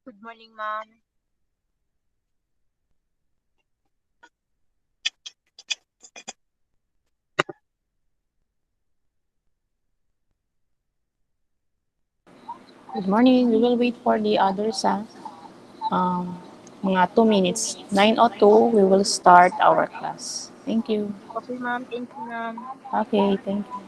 Good morning, ma'am. Good morning. We will wait for the others, mga 2 minutes. 9:02, we will start our class. Thank you. Okay, ma'am. Thank you, ma'am. Okay, thank you.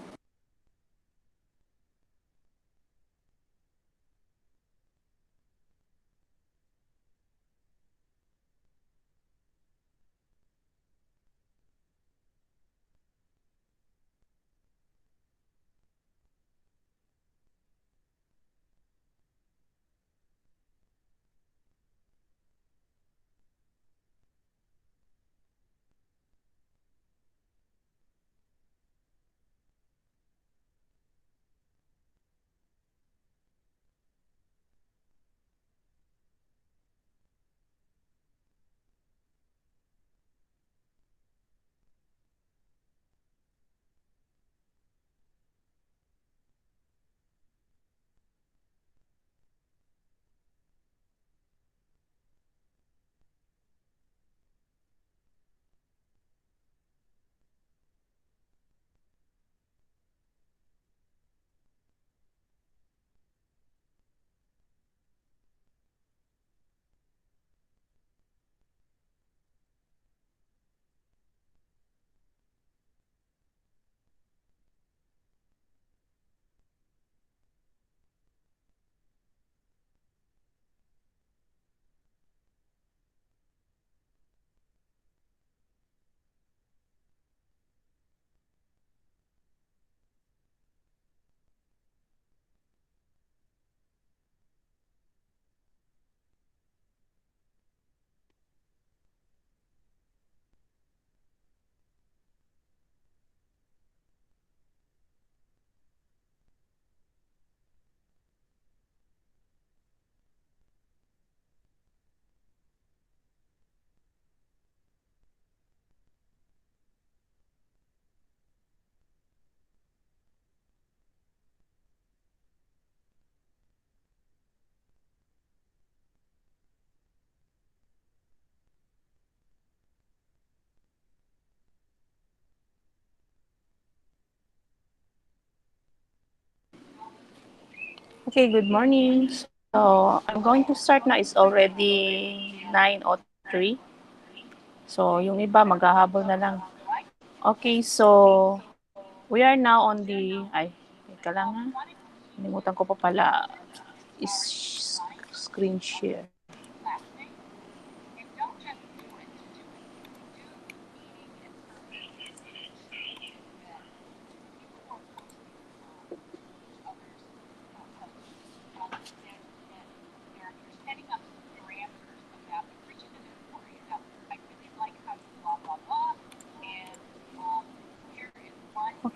Okay, good morning. So, I'm going to start na. It's already 9:03. So, yung iba, maghahabol na lang. Okay, so, we are now on the, teka lang ha. Nalimutan ko pa pala is screen share.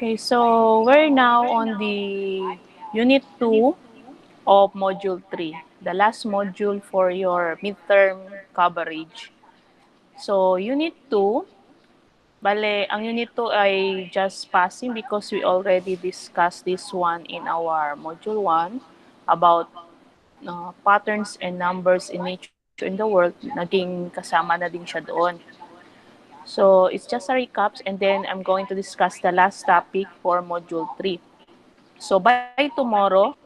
Okay, so we're now on the Unit 2 of Module 3, the last module for your midterm coverage. So, Unit 2, bale, ang Unit 2 ay just passing because we already discussed this one in our Module 1 about patterns and numbers in nature in the world. Naging kasama na din siya doon. So, it's just a recap and then I'm going to discuss the last topic for Module 3. So, by tomorrow,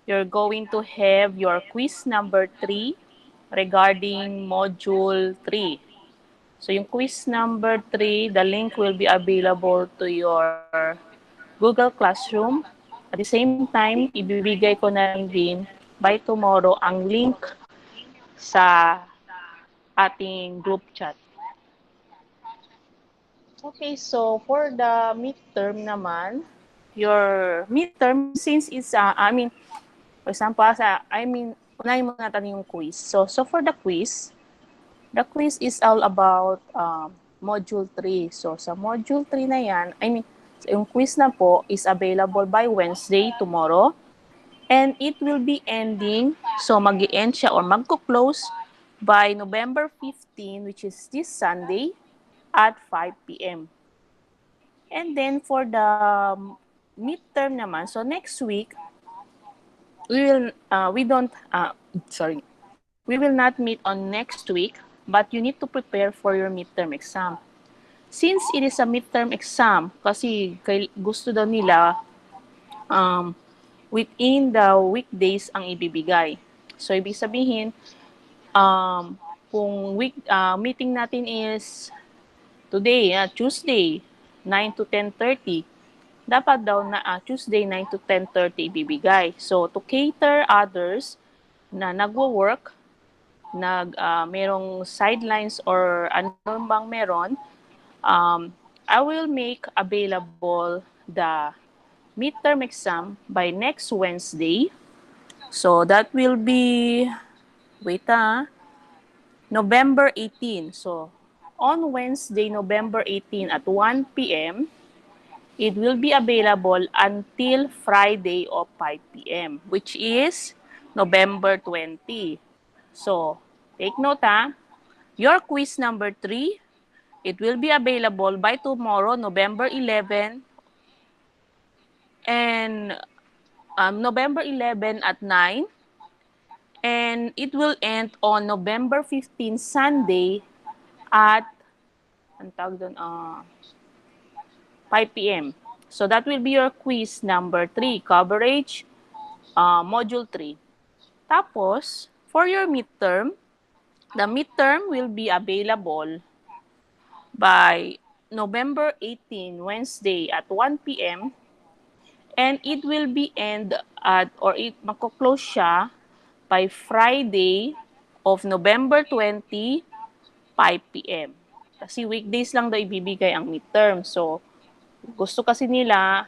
you're going to have your quiz number 3 regarding Module 3. So, yung quiz number 3, the link will be available to your Google Classroom. At the same time, ibibigay ko na rin din by tomorrow ang link sa ating group chat. Okay, so for the midterm naman, your midterm since it's for example unahin muna natin yung quiz. So for the quiz is all about module 3. So sa module 3 na yan, yung quiz na po is available by Wednesday tomorrow and it will be ending, so mag-end siya or magko-close by November 15, which is this Sunday at 5 p.m. And then for the midterm naman, so next week we don't sorry. we will not meet on next week, but you need to prepare for your midterm exam. Since it is a midterm exam, kasi gusto daw nila within the weekdays ang ibibigay. So, ibig sabihin, kung meeting natin is today, Tuesday, 9 to 10:30, dapat daw na Tuesday, 9 to 10:30 ibibigay. So, to cater others na nagwo-work, merong sidelines or ano bang meron, I will make available the midterm exam by next Wednesday. So, that will be, November 18. So, on Wednesday, November 18 at 1 p.m., it will be available until Friday of 5 p.m., which is November 20. So, take note your quiz number 3, it will be available by tomorrow, November 11, and November 11 at 9, and it will end on November 15, Sunday at 5 p.m. So that will be your quiz number 3, coverage, module 3. Tapos, for your midterm, the midterm will be available by November 18, Wednesday at 1 p.m. And it will be end at, or it mako-close siya by Friday of November 20, 5 p.m. Kasi weekdays lang daw ibibigay ang midterm. So, gusto kasi nila,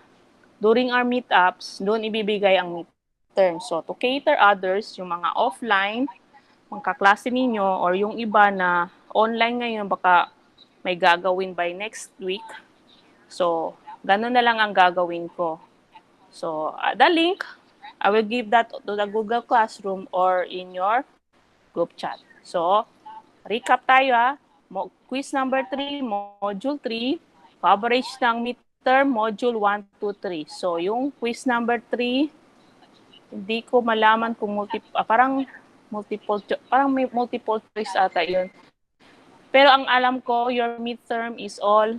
during our meetups, doon ibibigay ang midterm. So, to cater others, yung mga offline, mga kaklase ninyo, or yung iba na online ngayon, baka may gagawin by next week. So, ganun na lang ang gagawin ko. So, the link, I will give that to the Google Classroom or in your group chat. So, recap tayo Quiz number 3, Module 3, coverage ng midterm, Module 1, 2, 3. So, yung quiz number 3, hindi ko malaman kung parang may multiple choice ata yun. Pero ang alam ko, your midterm is all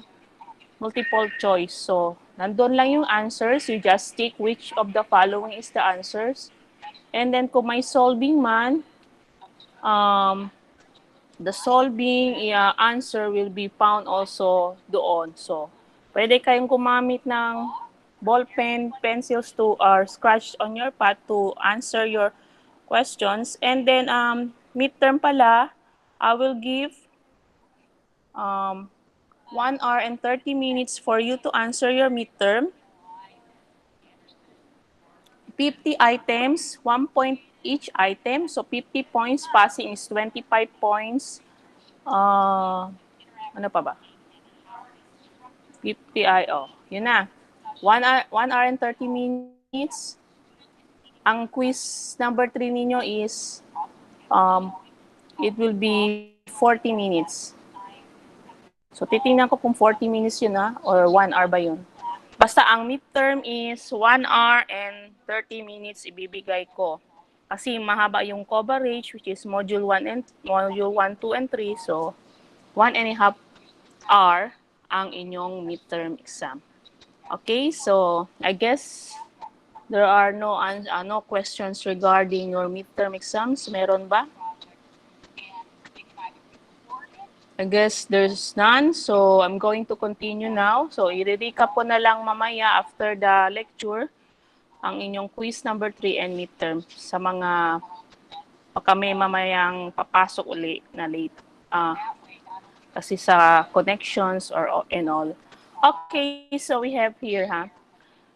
multiple choice. So, nandun lang yung answers. You just take which of the following is the answers. And then, kung may solving man, the solving answer will be found also doon. So, pwede kayong gumamit ng ballpen, pencils to or scratch on your pad to answer your questions. And then, midterm pala, I will give 1 hour and 30 minutes for you to answer your midterm. 50 items, 1 point each item. So, 50 points. Passing is 25 points. Ano pa ba? 50, yun na. 1 hour and 30 minutes. Ang quiz number 3 ninyo is, it will be 40 minutes. So, titingnan ko kung 40 minutes yun or 1 hour ba yun. Basta ang midterm is 1 hour and 30 minutes ibibigay ko. Kasi mahaba yung coverage, which is Module 1, 2, and 3. So, 1.5 hour ang inyong midterm exam. Okay, so I guess there are no questions regarding your midterm exams. Meron ba? I guess there's none, so I'm going to continue now. So, i-recap ko na lang mamaya after the lecture ang inyong quiz number 3 and midterm sa mga kami mamayang papasok uli na late. Kasi sa connections and all. Okay, so we have here,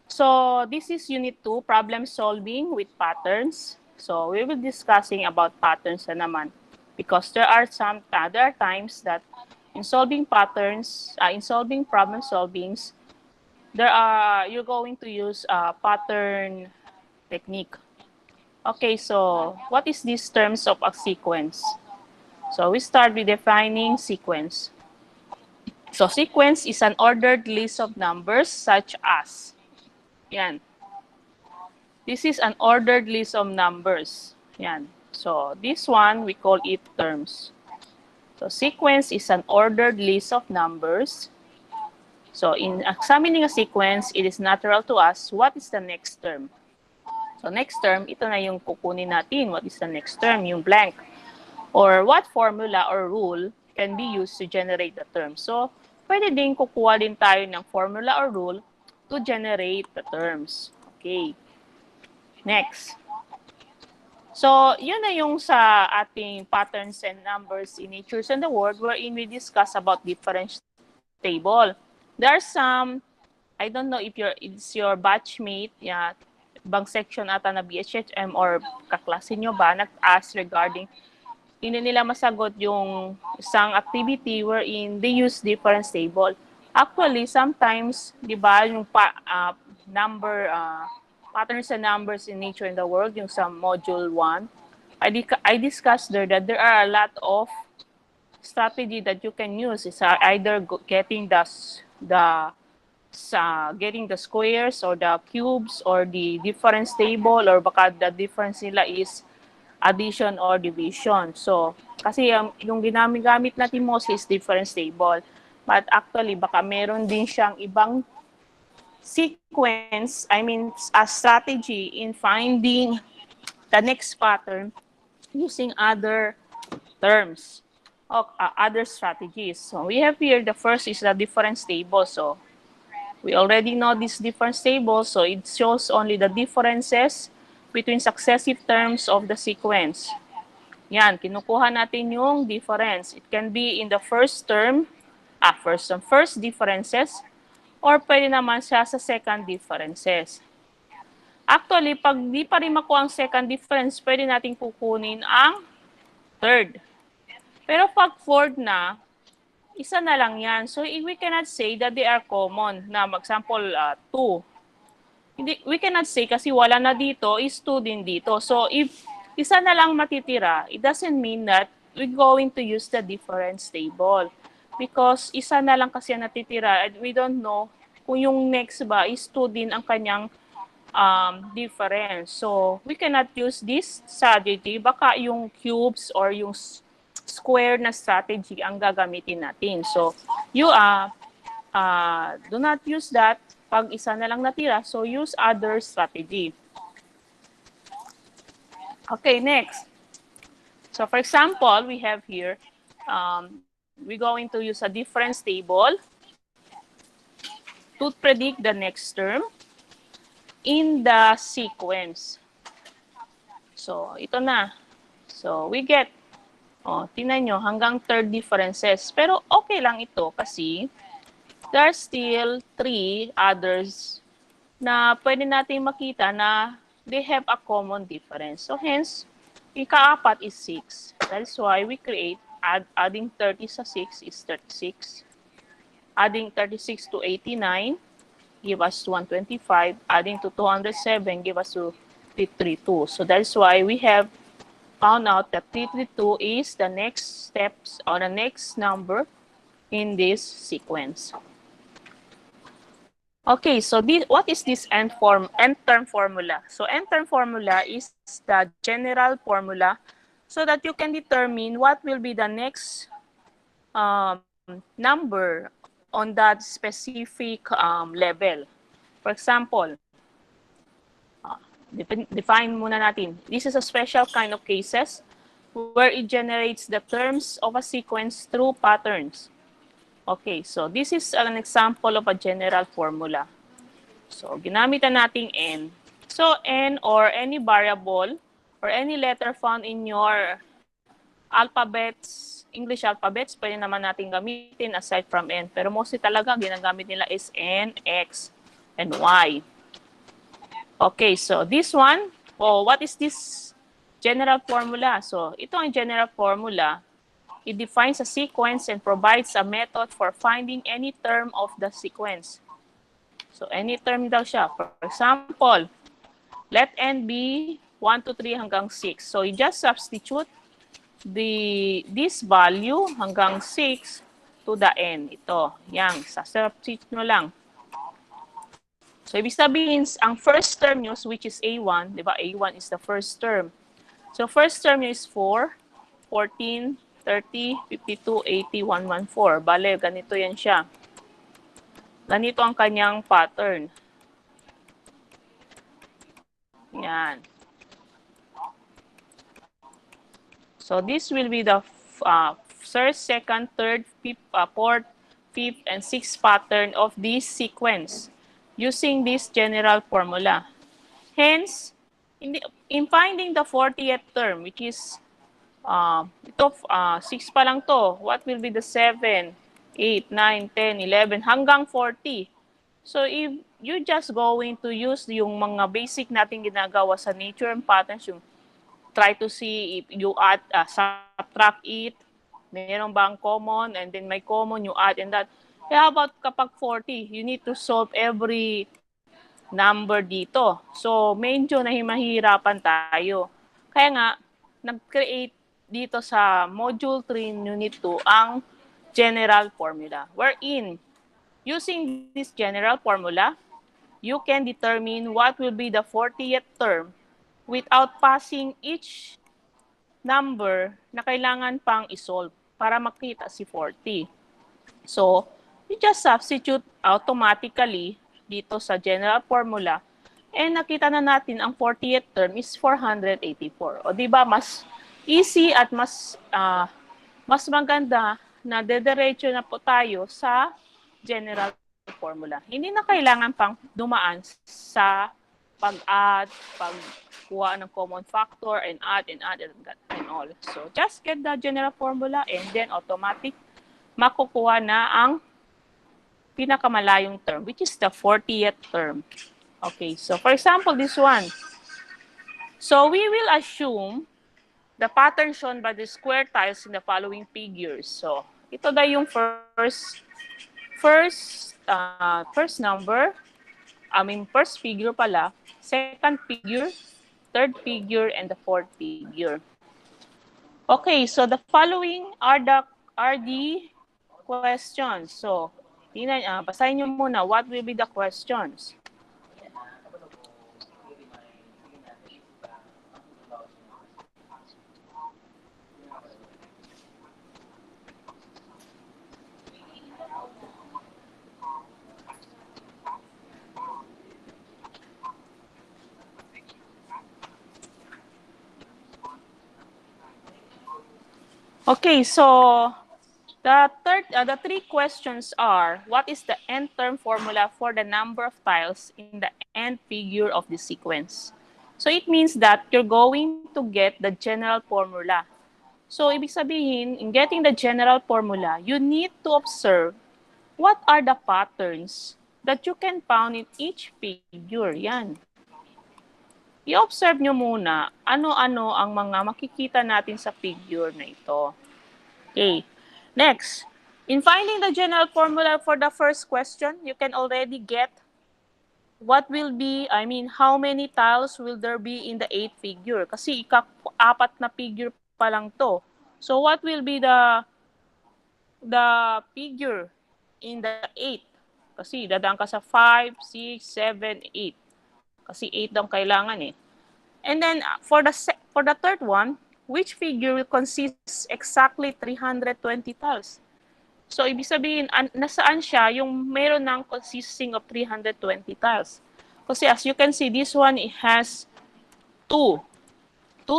So, this is Unit 2, Problem Solving with Patterns. So, we will be discussing about patterns na naman. Because there are times that in solving patterns, in solving problem solvings, you're going to use a pattern technique. Okay, so what is these terms of a sequence? So we start with defining sequence. So sequence is an ordered list of numbers such as, yan. This is an ordered list of numbers. Yan. So this one, we call it terms. So sequence is an ordered list of numbers. So in examining a sequence, it is natural to ask, what is the next term? So next term, ito na yung kukunin natin. What is the next term? Yung blank. Or what formula or rule can be used to generate the term. So pwede din kukuha din tayo ng formula or rule to generate the terms. Okay. Next. So, yun na yung sa ating patterns and numbers in natures and the world wherein we discuss about difference table. There are some, I don't know if it's your batchmate, yeah, ibang section ata na BHHM or kaklase nyo ba, nag-ask regarding, hindi nila masagot yung isang activity wherein they use difference table. Actually, sometimes, di ba, yung number, patterns and numbers in nature and the world, yung sa module 1, I discussed there that there are a lot of strategy that you can use. It's either getting getting the squares or the cubes or the difference table, or baka the difference nila is addition or division. So, kasi yung ginamit natin mostly is difference table. But actually, baka meron din siyang ibang sequence, a strategy in finding the next pattern using other terms or other strategies. So we have here, the first is the difference table. So we already know this difference table. So it shows only the differences between successive terms of the sequence. Yan, kinukuha natin yung difference. It can be in the first term, first differences, or pwede naman siya sa second differences. Actually, pag di pa rin makuha ang second difference, pwede natin kukunin ang third. Pero pag fourth na, isa na lang yan. So, we cannot say that they are common. Na, example, 2. We cannot say kasi wala na dito, is 2 din dito. So, if isa na lang matitira, it doesn't mean that we're going to use the difference table. Because isa na lang kasi ang natitira, and we don't know kung yung next ba is 2 din ang kanyang difference. So, we cannot use this strategy. Baka yung cubes or yung square na strategy ang gagamitin natin. So, you do not use that pag isa na lang natira. So, use other strategy. Okay, next. So, for example, we have here, we're going to use a difference table to predict the next term in the sequence. So, ito na. So, we get, tingnan nyo, hanggang third differences. Pero okay lang ito kasi there are still 3 others na pwede natin makita na they have a common difference. So, hence, ika-4 is 6. That's why we create, adding 30 sa 6 is 36. Adding 36 to 89 give us 125. Adding to 207 give us to 332. So that's why we have found out that 332 is the next steps or the next number in this sequence. Okay, so what is this n-term formula? So n-term formula is the general formula so that you can determine what will be the next number on that specific level. For example, define muna natin. This is a special kind of cases where it generates the terms of a sequence through patterns. Okay, so this is an example of a general formula. So, ginamitan nating n. So, n or any variable or any letter found in your alphabets, English alphabets, pwede naman natin gamitin aside from n. Pero mostly talaga, ginagamit nila is n, x, and y. Okay, so this one, what is this general formula? So, ito ang general formula. It defines a sequence and provides a method for finding any term of the sequence. So, any term daw siya. For example, let n be 1, 2, 3 hanggang 6. So, you just substitute this value hanggang 6 to the n. Ito, yang, substitute nyo lang. So, ibig sabihin, ang first term nyo, which is A1, di ba? A1 is the first term. So first term is 4, 14, 30, 52, 80, 114. Bale, ganito yan siya. Ganito ang kanyang pattern. Yan. So this will be the first, second, third, fifth, fourth, fifth, and sixth pattern of this sequence using this general formula. Hence, in finding the 40th term, which is ito, 6 pa lang to, what will be the 7, 8, 9, 10, 11, hanggang 40? So if you just going to use yung mga basic nating ginagawa sa nature and patterns, yung try to see if you add, subtract it, meron bang common, and then may common, you add and that. Kaya how about kapag 40, you need to solve every number dito. So, medyo mahihirapan tayo. Kaya nga, nag-create dito sa Module 3, Unit 2, ang general formula. Wherein, using this general formula, you can determine what will be the 40th term without passing each number na kailangan pang isolve para makita si 40. So, you just substitute automatically dito sa general formula and nakita na natin ang 40th term is 484. O di ba mas easy at mas maganda na dediretso na po tayo sa general formula. Hindi na kailangan pang dumaan sa pag-add, pagkuha ng common factor, and add, and all. So, just get the general formula and then automatic makukuha na ang pinakamalayong term, which is the 40th term. Okay, so for example, this one. So, we will assume the pattern shown by the square tiles in the following figures. So, ito na yung first number, first figure pala, second figure, third figure, and the fourth figure. Okay, so the following are the questions. So, basahin nyo muna, what will be the questions? Okay, so the three questions are, what is the nth term formula for the number of tiles in the nth figure of the sequence? So it means that you're going to get the general formula. So ibig sabihin, in getting the general formula, you need to observe what are the patterns that you can found in each figure. Yan. I-observe nyo muna ano-ano ang mga makikita natin sa figure na ito. Okay. Next, in finding the general formula for the first question, you can already get what will be, how many tiles will there be in the 8th figure? Kasi ika-4 na figure pa lang to. So what will be the figure in the 8th? Kasi dadaan ka sa 5, 6, 7, 8. Kasi 8 daw kailangan eh. And then for the third one, which figure will consist exactly 320 tiles? So, ibig sabihin, nasaan siya yung meron ng consisting of 320 tiles? Kasi as you can see, this one it has 2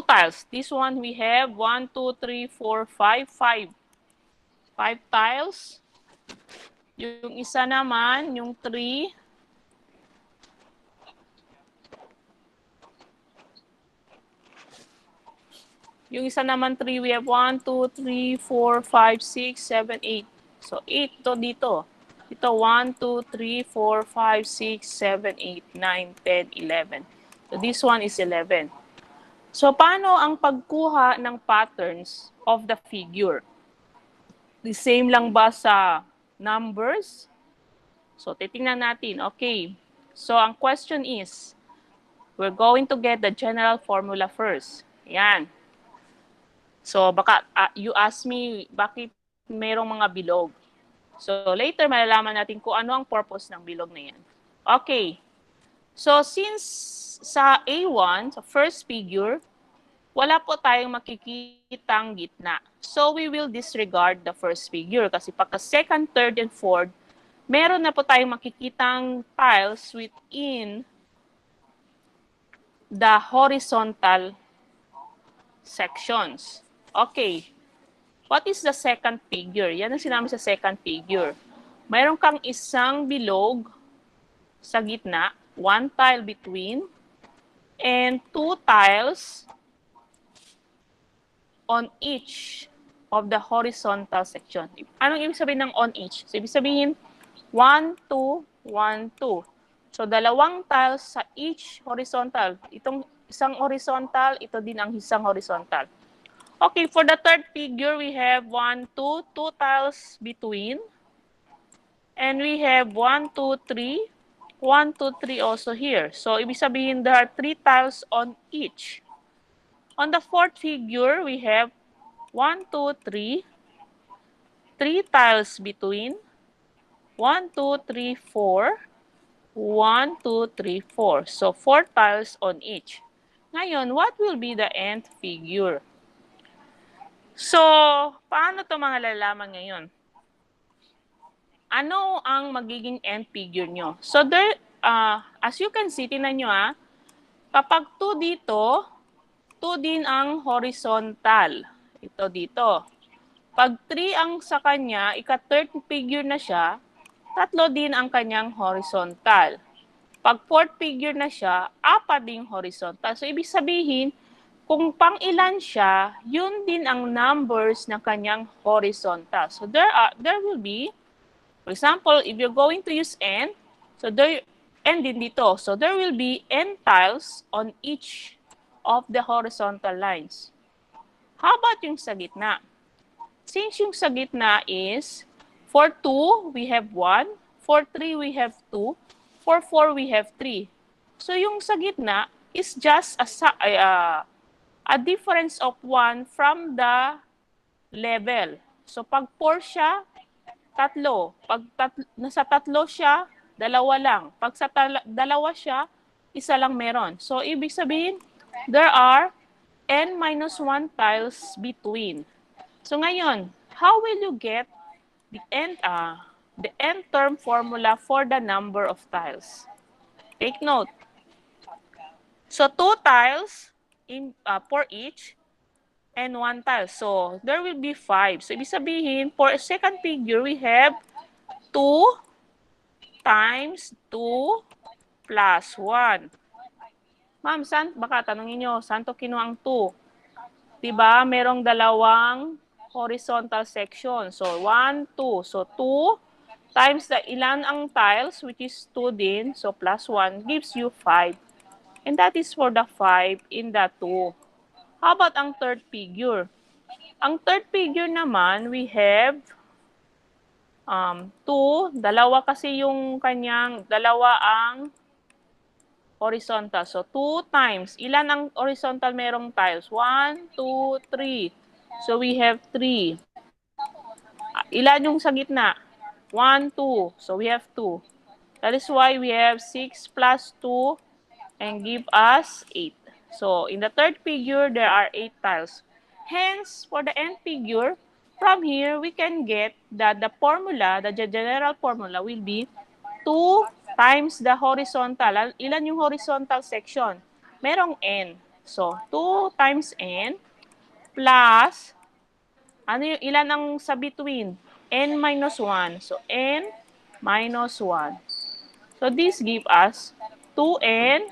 tiles. This one we have 1, 2, 3, 4, 5 tiles. Yung isa naman, yung 3, yung isa naman 3, we have 1, 2, 3, 4, 5, 6, 7, 8. So, 8 to dito. Ito, 1, 2, 3, 4, 5, 6, 7, 8, 9, 10, 11. So, this one is 11. So, paano ang pagkuha ng patterns of the figure? The same lang ba sa numbers? So, titingnan natin. Okay. So, ang question is, we're going to get the general formula first. Yan. So, baka you ask me, bakit merong mga bilog? So, later malalaman natin kung ano ang purpose ng bilog na yan. Okay. So, since sa A1, sa first figure, wala po tayong makikitang gitna. So we will disregard the first figure kasi pagka second, third, and fourth, meron na po tayong makikitang tiles within the horizontal sections. Okay. What is the second figure? Yan ang sinabi sa second figure. Mayroon kang isang bilog sa gitna, one tile between, and two tiles on each of the horizontal section. Anong ibig sabihin ng on each? So, ibig sabihin, 1, 2, 1, 2. So, dalawang tiles sa each horizontal. Itong isang horizontal, ito din ang isang horizontal. Okay, for the third figure, we have 1, 2, 2 tiles between. And we have 1, 2, 3, 1, 2, 3 also here. So, ibig sabihin, there are 3 tiles on each. On the fourth figure, we have 1, 2, 3, 3 tiles between, 1, 2, 3, 4, 1, 2, 3, 4. So, 4 tiles on each. Ngayon, what will be the nth figure? So, paano to mga lalaman ngayon? Ano ang magiging nth figure nyo? So, there, as you can see, tinan nyo kapag 2 dito, 2 din ang horizontal. Ito dito. Pag 3 ang sa kanya, ika-third figure na siya, 3 din ang kanyang horizontal. Pag fourth figure na siya, 4 ding horizontal. So, ibig sabihin, kung pang ilan siya, yun din ang numbers ng kanyang horizontal. So, there will be, for example, if you're going to use n, so there, n din dito. So, there will be n tiles on each of the horizontal lines. How about yung sa gitna? Since yung sa gitna is, for 2, we have 1. For 3, we have 2. For 4, we have 3. So yung sa gitna is just a difference of 1 from the level. So pag 4 siya, 3. Pag nasa 3 siya, 2 lang. Pag sa 2 siya, 1 lang meron. So ibig sabihin, there are n minus 1 tiles between. So ngayon, how will you get the n term formula for the number of tiles? Take note. So 2 tiles for each and 1 tile. So there will be 5. So ibig sabihin, for a second figure, we have 2 times 2 plus 1. Ma'am, baka tanongin nyo, saan to kinuha ang 2? Diba, merong dalawang horizontal section. So, 1, 2. So, 2 times the ilan ang tiles, which is 2 din. So, plus 1 gives you 5. And that is for the 5 in the 2. How about ang third figure? Ang third figure naman, we have 2. Dalawa kasi yung kanyang, dalawa ang horizontal. So, 2 times. Ilan ang horizontal merong tiles? 1, 2, 3. So, we have 3. Ilan yung sa gitna? 1, 2. So, we have 2. That is why we have 6 plus 2 and give us 8. So, in the third figure, there are 8 tiles. Hence, for the nth figure, from here, we can get that the formula, the general formula will be 2 times the horizontal. Ilan yung horizontal section? Merong n. So, 2 times n plus, ilan ang sa between? N minus 1. So, n minus 1. So, this give us 2n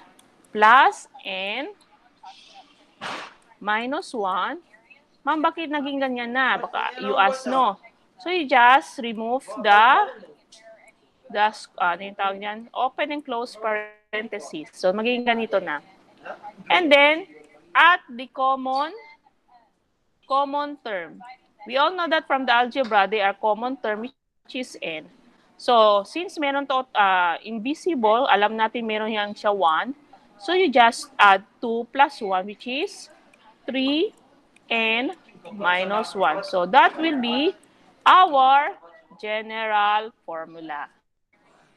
plus n minus 1. Ma'am, bakit naging ganyan na? Baka you ask, no? So, you just remove ano yung tawag niyan? Open and close parentheses. So, magiging ganito na. And then, at the common term. We all know that from the algebra, they are common term, which is n. So, since meron to invisible, alam natin meron yan siya 1. So, you just add 2 plus 1, which is 3n minus 1. So, that will be our general formula.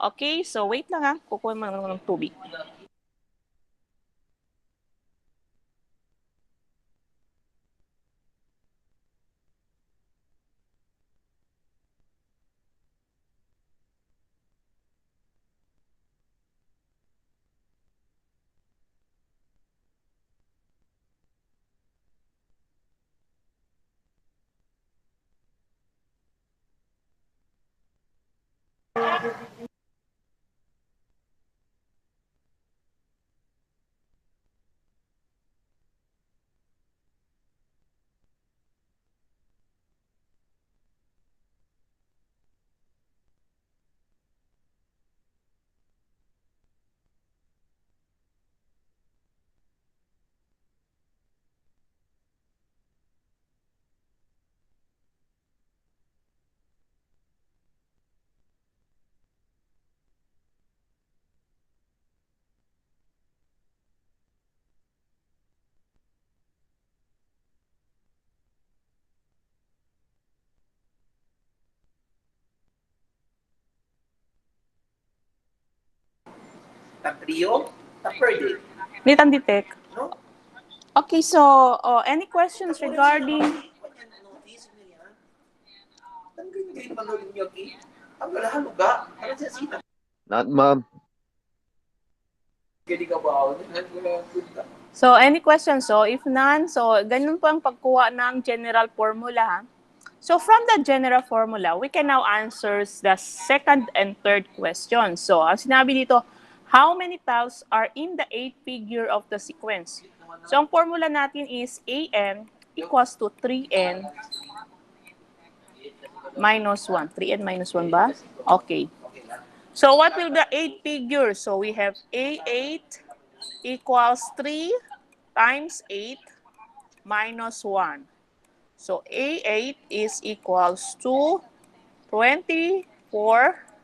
Okay, so wait lang kukuha mo ng tubig. Nitan detect. Okay, so any questions regarding Not, ma'am. So, any questions? So, if none, so ganun po ang pagkuha ng general formula. Ha? So, from the general formula, we can now answer the second and third question. So, ang sinabi dito, how many tiles are in the 8th figure of the sequence? So, ang formula natin is AN equals to 3N minus 1. 3N minus 1 ba? Okay. So, what will the 8 figure? So, we have A8 equals 3 times 8 minus 1. So, A8 is equals to 24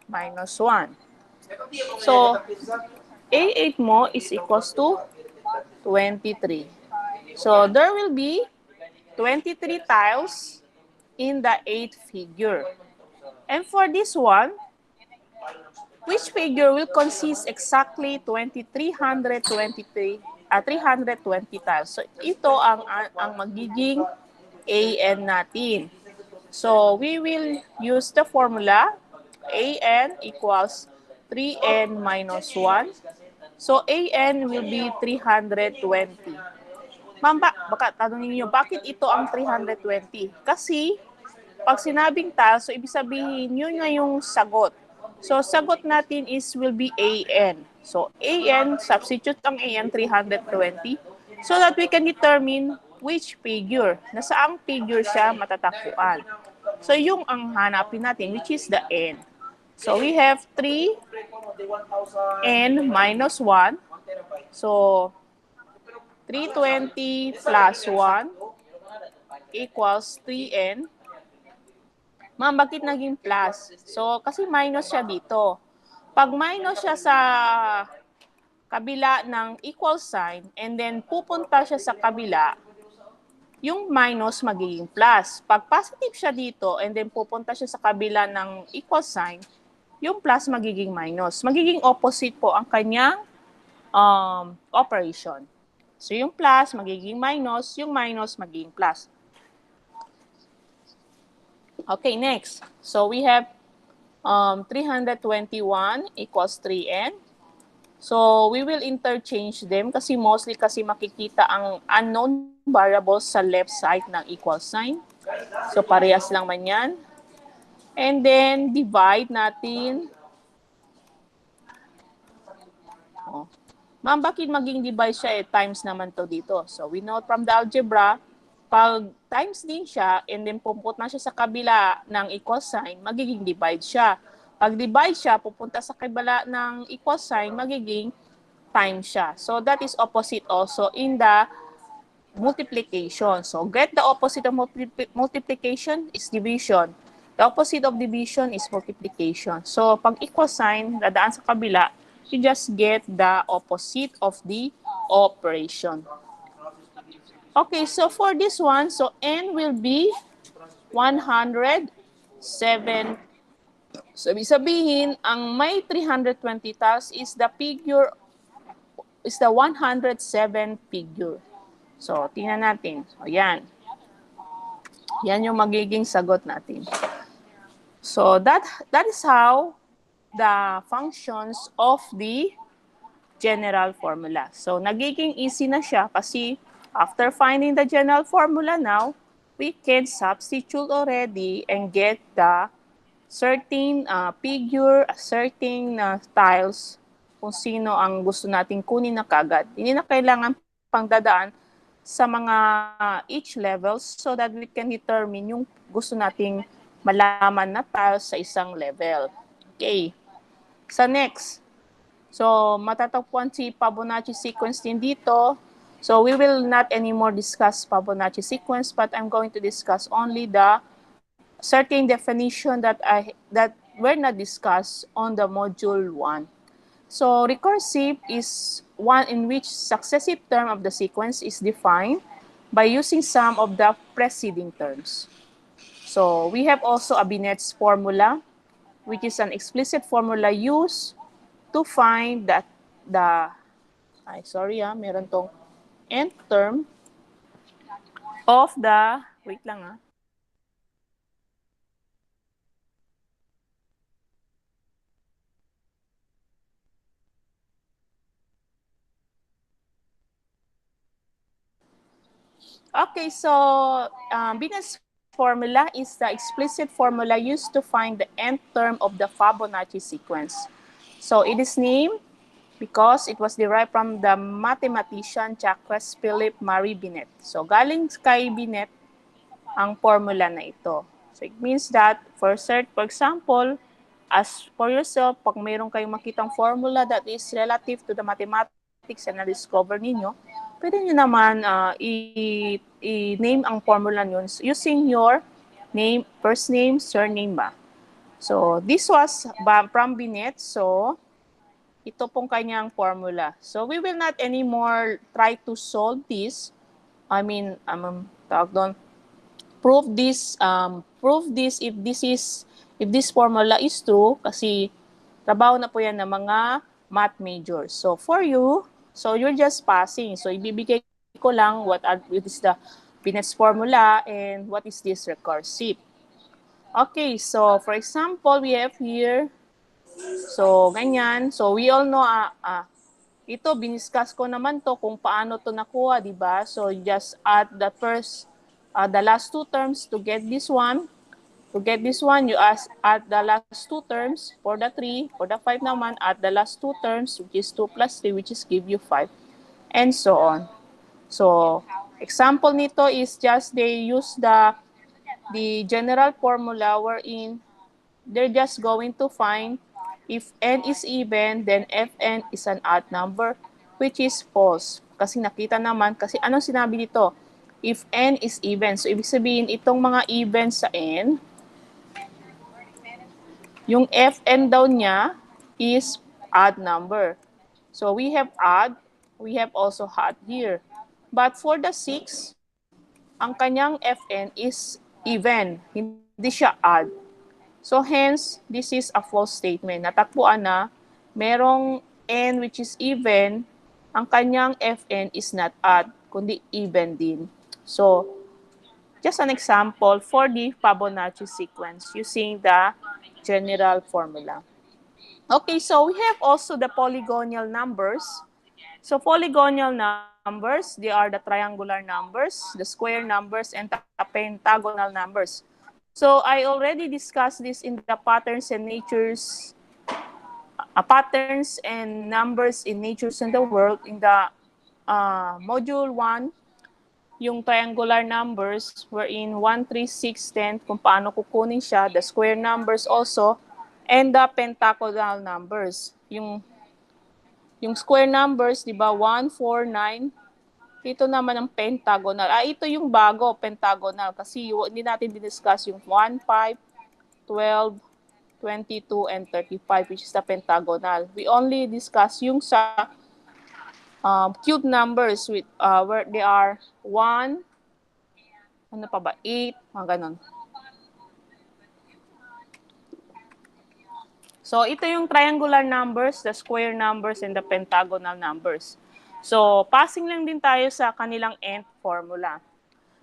minus 1. So, A8 mo is equals to 23. So, there will be 23 tiles in the 8th figure. And for this one, which figure will consist exactly 320 tiles? So, ito ang magiging AN natin. So, we will use the formula AN equals 3N minus 1. So, AN will be 320. Ma'am, baka tanongin niyo, bakit ito ang 320? Kasi, pag sinabing tiles, so ibig sabihin, yun nga yung sagot. So, sagot natin will be AN. So, AN, substitute ang AN 320 so that we can determine which figure. Nasaang figure siya matatagpuan. So, yung ang hanapin natin, which is the N. So, we have 3N minus 1. So, 320 plus 1 equals 3N. Ma'am, bakit naging plus? So, kasi minus siya dito. Pag minus siya sa kabila ng equal sign and then pupunta siya sa kabila, yung minus magiging plus. Pag positive siya dito and then pupunta siya sa kabila ng equal sign, yung plus magiging minus. Magiging opposite po ang kanyang operation. So, yung plus magiging minus, yung minus magiging plus. Okay, next. So, we have 321 equals 3N. So, we will interchange them kasi mostly kasi makikita ang unknown variables sa left side ng equal sign. So, parehas lang man yan. And then, divide natin. Oh. Ma'am, bakit maging divide siya? Times naman to dito. So, we know from the algebra, pag times din siya, and then pupunta na siya sa kabila ng equal sign, magiging divide siya. Pag divide siya, pupunta sa kabila ng equal sign, magiging times siya. So, that is opposite also in the multiplication. So, get the opposite of multiplication is division. The opposite of division is multiplication. So, pag equal sign, dadaan sa kabila, you just get the opposite of the operation. Okay, so for this one, so N will be 107. So, sabihin, ang may 320 tiles is the 107 figure. So, tingnan natin. So, yan. Yan yung magiging sagot natin. So, that is how the functions of the general formula. So, nagiging easy na siya kasi after finding the general formula now, we can substitute already and get the certain figure, certain tiles kung sino ang gusto nating kunin na kagad. Hindi na kailangan pang dadaan sa mga each levels so that we can determine yung gusto nating malaman na tiles sa isang level. Okay. Sa next. So, matatagpuan si Fibonacci sequence din dito. So, we will not anymore discuss Fibonacci sequence, but I'm going to discuss only the certain definition that were not discussed on the module 1. So, recursive is one in which successive term of the sequence is defined by using some of the preceding terms. So, we have also a Binet's formula, which is an explicit formula used to find that the, meron tong nth term of the, wait lang Okay, so Binet's formula is the explicit formula used to find the nth term of the Fibonacci sequence. So it is named because it was derived from the mathematician Jacques Philippe Marie Binet. So galing kay Binet ang formula na ito. So it means that for example, as for yourself, pag mayroon kayong makitang formula that is relative to the mathematics na na-discover ninyo, pwede nyo naman i-name ang formula nyo using your name, first name, surname ba. So this was from Binet. So ito pong kanyang formula. So we will not anymore try to solve this. Tawag doon, prove this if this formula is true kasi trabaho na po yan ng mga math majors. So for you, so you're just passing. So ibibigay ko lang what is the Binet's formula and what is this recursive. Okay, so for example, we have here, so ganyan. So we all know, ito, biniscuss ko naman to kung paano to nakuha, di ba? So just add the last two terms to get this one. To get this one, you add the last two terms for the 3. For the 5 naman, add the last two terms, which is 2 plus 3, which is give you 5. And so on. So, example nito is just they use the general formula wherein they're just going to find if n is even, then fn is an odd number, which is false. Kasi nakita naman, kasi anong sinabi dito? If n is even. So, ibig sabihin, itong mga even sa n, yung fn daw niya is odd number. So, we have odd, we have also odd here. But for the 6, ang kanyang fn is even, hindi siya odd. So hence, this is a false statement. Natakbuan na merong n which is even, ang kanyang fn is not odd, kundi even din. So, just an example for the Fibonacci sequence using the general formula. Okay, so we have also the polygonal numbers. So polygonal numbers, they are the triangular numbers, the square numbers, and the pentagonal numbers. So I already discussed this in the patterns and numbers in natures in the world in the module 1, yung triangular numbers wherein 1, 3, 6, 10, kung paano kukunin siya, the square numbers also, and the pentagonal numbers. Yung square numbers, di ba, 1, 4, 9, ito naman ang pentagonal. Ito yung bago, pentagonal. Kasi hindi natin discuss yung 1, 5, 12, 22, and 35, which is the pentagonal. We only discuss yung sa cube numbers with where they are 1, 8, mga ganon. So, ito yung triangular numbers, the square numbers, and the pentagonal numbers. So, passing lang din tayo sa kanilang nth formula.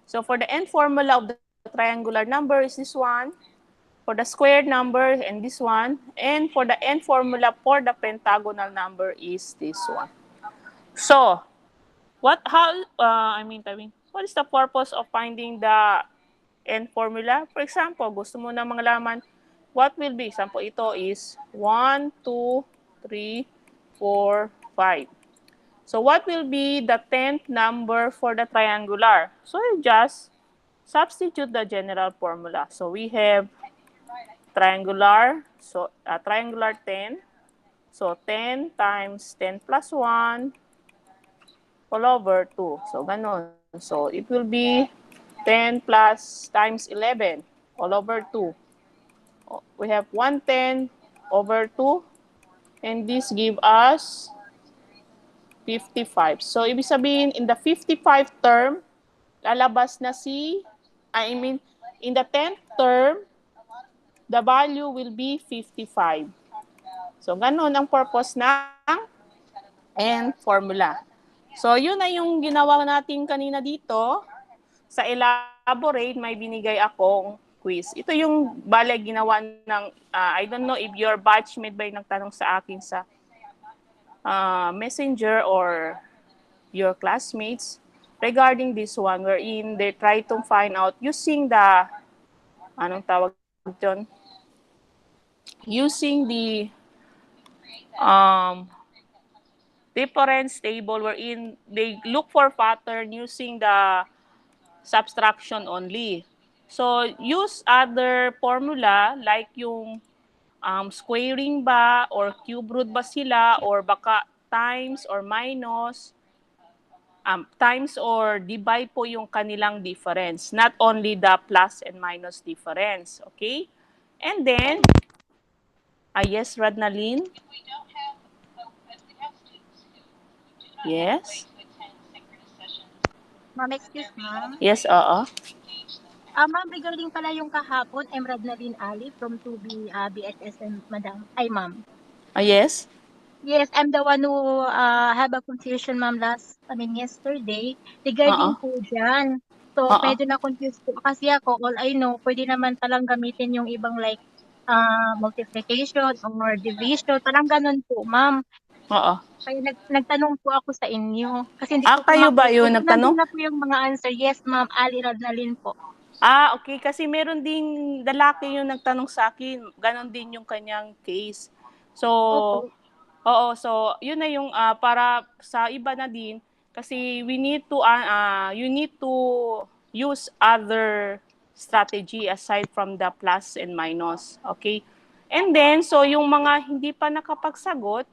So, for the nth formula of the triangular number is this one. For the squared number, and this one. And for the nth formula for the pentagonal number is this one. So, what is the purpose of finding the nth formula? For example, gusto mo na malaman what will be, example, ito is 1, 2, 3, 4, 5. So what will be the 10th number for the triangular? So you just substitute the general formula. So we have triangular, so triangular 10. So 10 times 10 plus 1 all over 2. So ganon. So it will be 10 plus times 11 all over 2. We have 110 over 2, and this give us 55. So, ibig sabihin, in the 55 term, lalabas na in the 10th term, the value will be 55. So, ganun ang purpose ng and formula. So, yun na yung ginawa natin kanina dito. Sa elaborate, may binigay akong quiz. Ito yung bale ginawa ng, I don't know if your batchmate ba yung nagtanong sa akin sa messenger or your classmates regarding this one wherein they try to find out using the, anong tawag dyan? Using the difference table wherein they look for pattern using the subtraction only. So, use other formula like yung squaring ba or cube root ba sila or baka times or minus, times or divide po yung kanilang difference. Not only the plus and minus difference. Okay? And then, yes, Radnalyn? Yes? Ma'am, excuse ma'am. Yes, oo. Ma'am, regarding pala yung kahapon, I'm Radnalyn Ali from 2B BSSM, madam. Ay, ma'am. Yes? Yes, I'm the one who have a confusion, ma'am, yesterday, Oo. regarding po dyan. So, Oo. medyo na-confuse po kasi ako. All I know, pwede naman palang gamitin yung ibang like multiplication or division. Parang ganun po, ma'am. Oo. Kaya nagtanong po ako sa inyo. Kasi hindi ko po Kayo ba makita. yun Although nagtanong? nandun na po yung mga answer. Yes, ma'am. Ali Radnalyn po. Okay. Kasi meron ding lalaki yung nagtanong sa akin. Ganon din yung kanyang case. So, Opo. oo. So, yun na yung para sa iba na din. Kasi we need to, you need to use other strategy aside from the plus and minus. Okay? And then, so yung mga hindi pa nakapagsagot,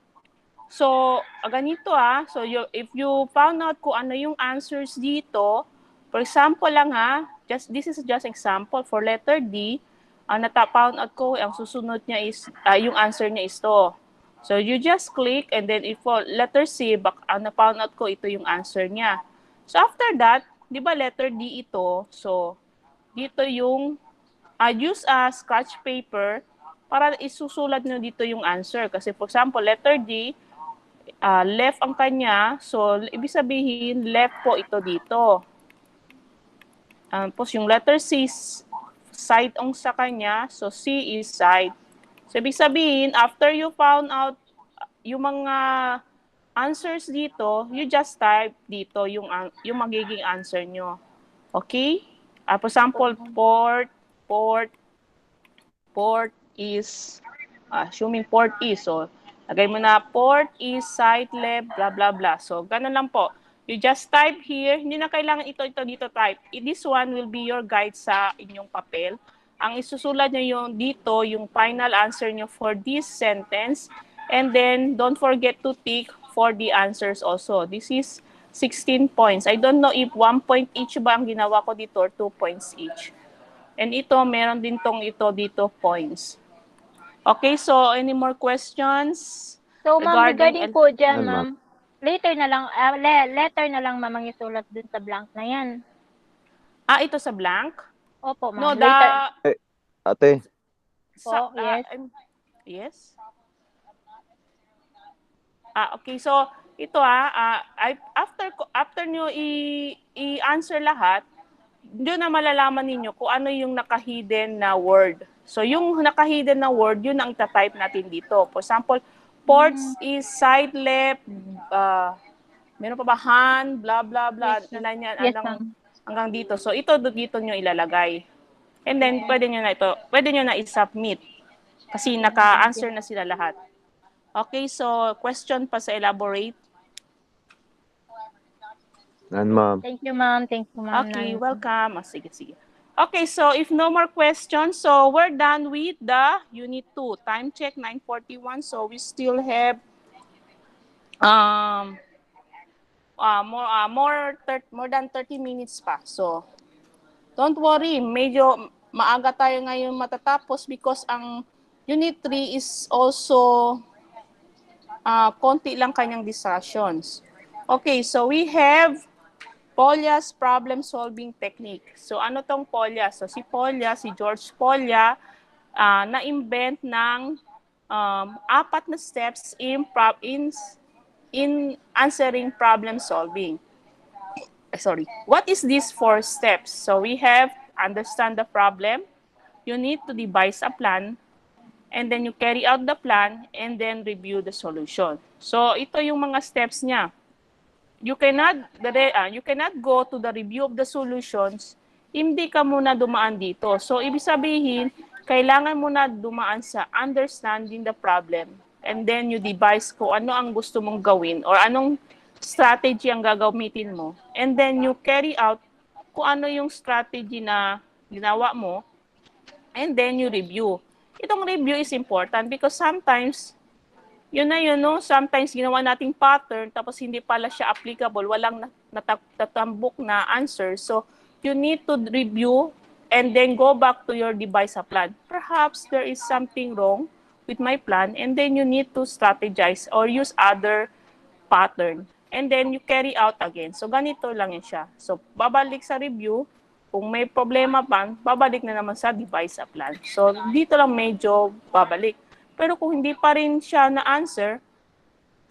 so, ganito So, if you found out kung ano yung answers dito, for example lang this is just example for letter D, nata-found out ko, ang susunod niya is, yung answer niya is to. So, you just click and then if for letter C, na-found out ko, ito yung answer niya. So, after that, di ba letter D ito, so, dito yung, use a scratch paper para isusulat nyo dito yung answer. Kasi for example, letter D, left ang kanya, so ibig sabihin left po ito dito. Tapos yung letter C, side ang sa kanya, so C is side. So ibig sabihin, after you found out yung mga answers dito, you just type dito yung magiging answer nyo. Okay? For example, port is, assuming port is, so lagay mo na port is side left, blah, blah, blah. So, ganun lang po. You just type here. Hindi na kailangan ito dito type. This one will be your guide sa inyong papel. Ang isusulat nyo yung dito, yung final answer nyo for this sentence. And then, don't forget to tick for the answers also. This is 16 points. I don't know if 1 point each ba ang ginawa ko dito or 2 points each. And ito, meron din tong ito dito points. Okay, so any more questions? So, ma'am, regarding po dyan, Yan, ma'am, letter na lang, ma'am, ang isulat dun sa blank na yan. Ito sa blank? Opo, No, ma'am. Later. Ate. Yes. Yes? Okay, so ito after nyo i-answer lahat, doon na malalaman ninyo kung ano yung naka-hidden na word. So, yung naka-hidden na word, yun ang type natin dito. For example, ports is side left, meron pa ba hand, blah, blah, blah. Yes, hanggang dito. So, ito dito nyo ilalagay. And then, pwede nyo na i-submit. Kasi naka-answer na sila lahat. Okay, so question pa sa elaborate. Yan, ma'am. Thank you, ma'am. Okay, welcome. Sige. Okay, so if no more questions, so we're done with the Unit 2. Time check, 9:41. So we still have more than 30 minutes pa. So don't worry, medyo maaga tayo ngayon matatapos because ang Unit 3 is also konti lang kanyang discussions. Okay, so we have Polya's problem-solving technique. So ano tong Polya? So si George Polya, na-invent ng 4 na steps in in answering problem solving. Sorry. What is these 4 steps? So we have understand the problem, you need to devise a plan, and then you carry out the plan, and then review the solution. So ito yung mga steps niya. You cannot go to the review of the solutions, hindi ka muna dumaan dito. So ibig sabihin, kailangan mo na dumaan sa understanding the problem, and then you devise kung ano ang gusto mong gawin or anong strategy ang gagamitin mo, and then you carry out kung ano yung strategy na ginawa mo, and then you review. Itong review is important because sometimes yun na yun, no? Sometimes ginawa nating pattern tapos hindi pala siya applicable, walang natambok na answer. So, you need to review and then go back to your devise a plan. Perhaps there is something wrong with my plan, and then you need to strategize or use other pattern. And then you carry out again. So, ganito lang yun siya. So, babalik sa review. Kung may problema pa, babalik na naman sa devise a plan. So, dito lang medyo babalik. Pero kung hindi pa rin siya na-answer,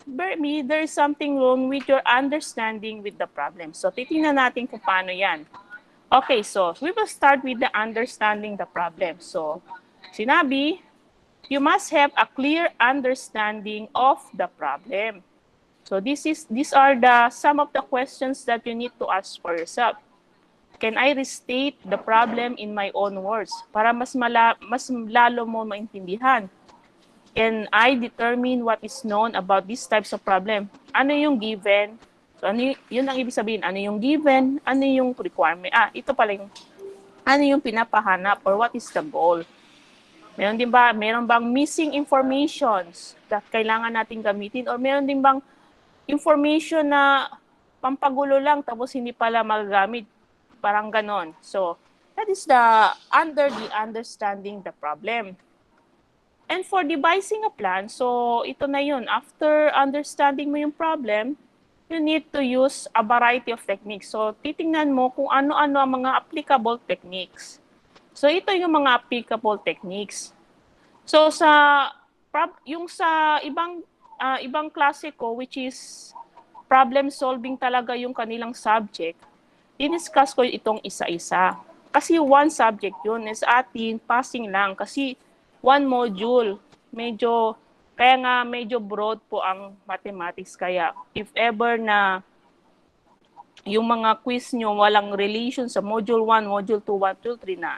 maybe there is something wrong with your understanding with the problem. So, titingnan natin kung paano yan. Okay, so we will start with the understanding the problem. So, sinabi, you must have a clear understanding of the problem. So, these are some of the questions that you need to ask for yourself. Can I restate the problem in my own words para mas lalo mo maintindihan? Can I determine what is known about these types of problem? Ano yung given? So, yun ang ibig sabihin. Ano yung given? Ano yung requirement? Ito pala yung, ano yung pinapahanap or what is the goal? Meron bang missing informations that kailangan natin gamitin? Or meron din bang information na pampagulo lang tapos hindi pala magagamit? Parang ganon. So, that is under the understanding the problem. And for devising a plan, so ito na yun. After understanding mo yung problem, you need to use a variety of techniques. So titingnan mo kung ano-ano ang mga applicable techniques. So ito yung mga applicable techniques. So sa ibang klase ko, which is problem solving talaga yung kanilang subject, diniscuss ko itong isa-isa. Kasi one subject yun, is atin, passing lang. Kasi one module, kaya nga medyo broad po ang mathematics. Kaya if ever na yung mga quiz nyo walang relation sa module 1, module 2, module 3 na,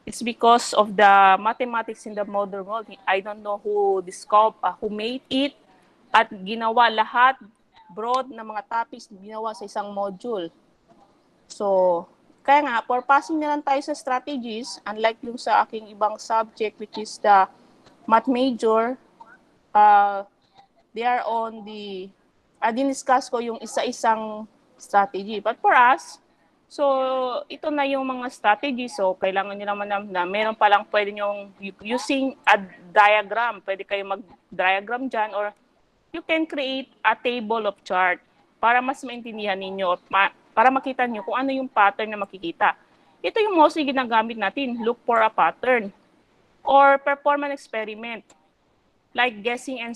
it's because of the mathematics in the modern world. I don't know who made it at ginawa lahat broad na mga topics ginawa sa isang module. So, kaya nga, for passing na lang tayo sa strategies, unlike yung sa aking ibang subject, which is the math major, they are on diniscuss ko yung isa-isang strategy. But for us, so ito na yung mga strategy. So, kailangan nyo naman na meron palang pwede nyo using a diagram. Pwede kayo mag-diagram dyan, or you can create a table of chart para mas maintindihan ninyo, para makita nyo kung ano yung pattern na makikita. Ito yung mostly ginagamit natin, look for a pattern. Or perform an experiment, like guessing and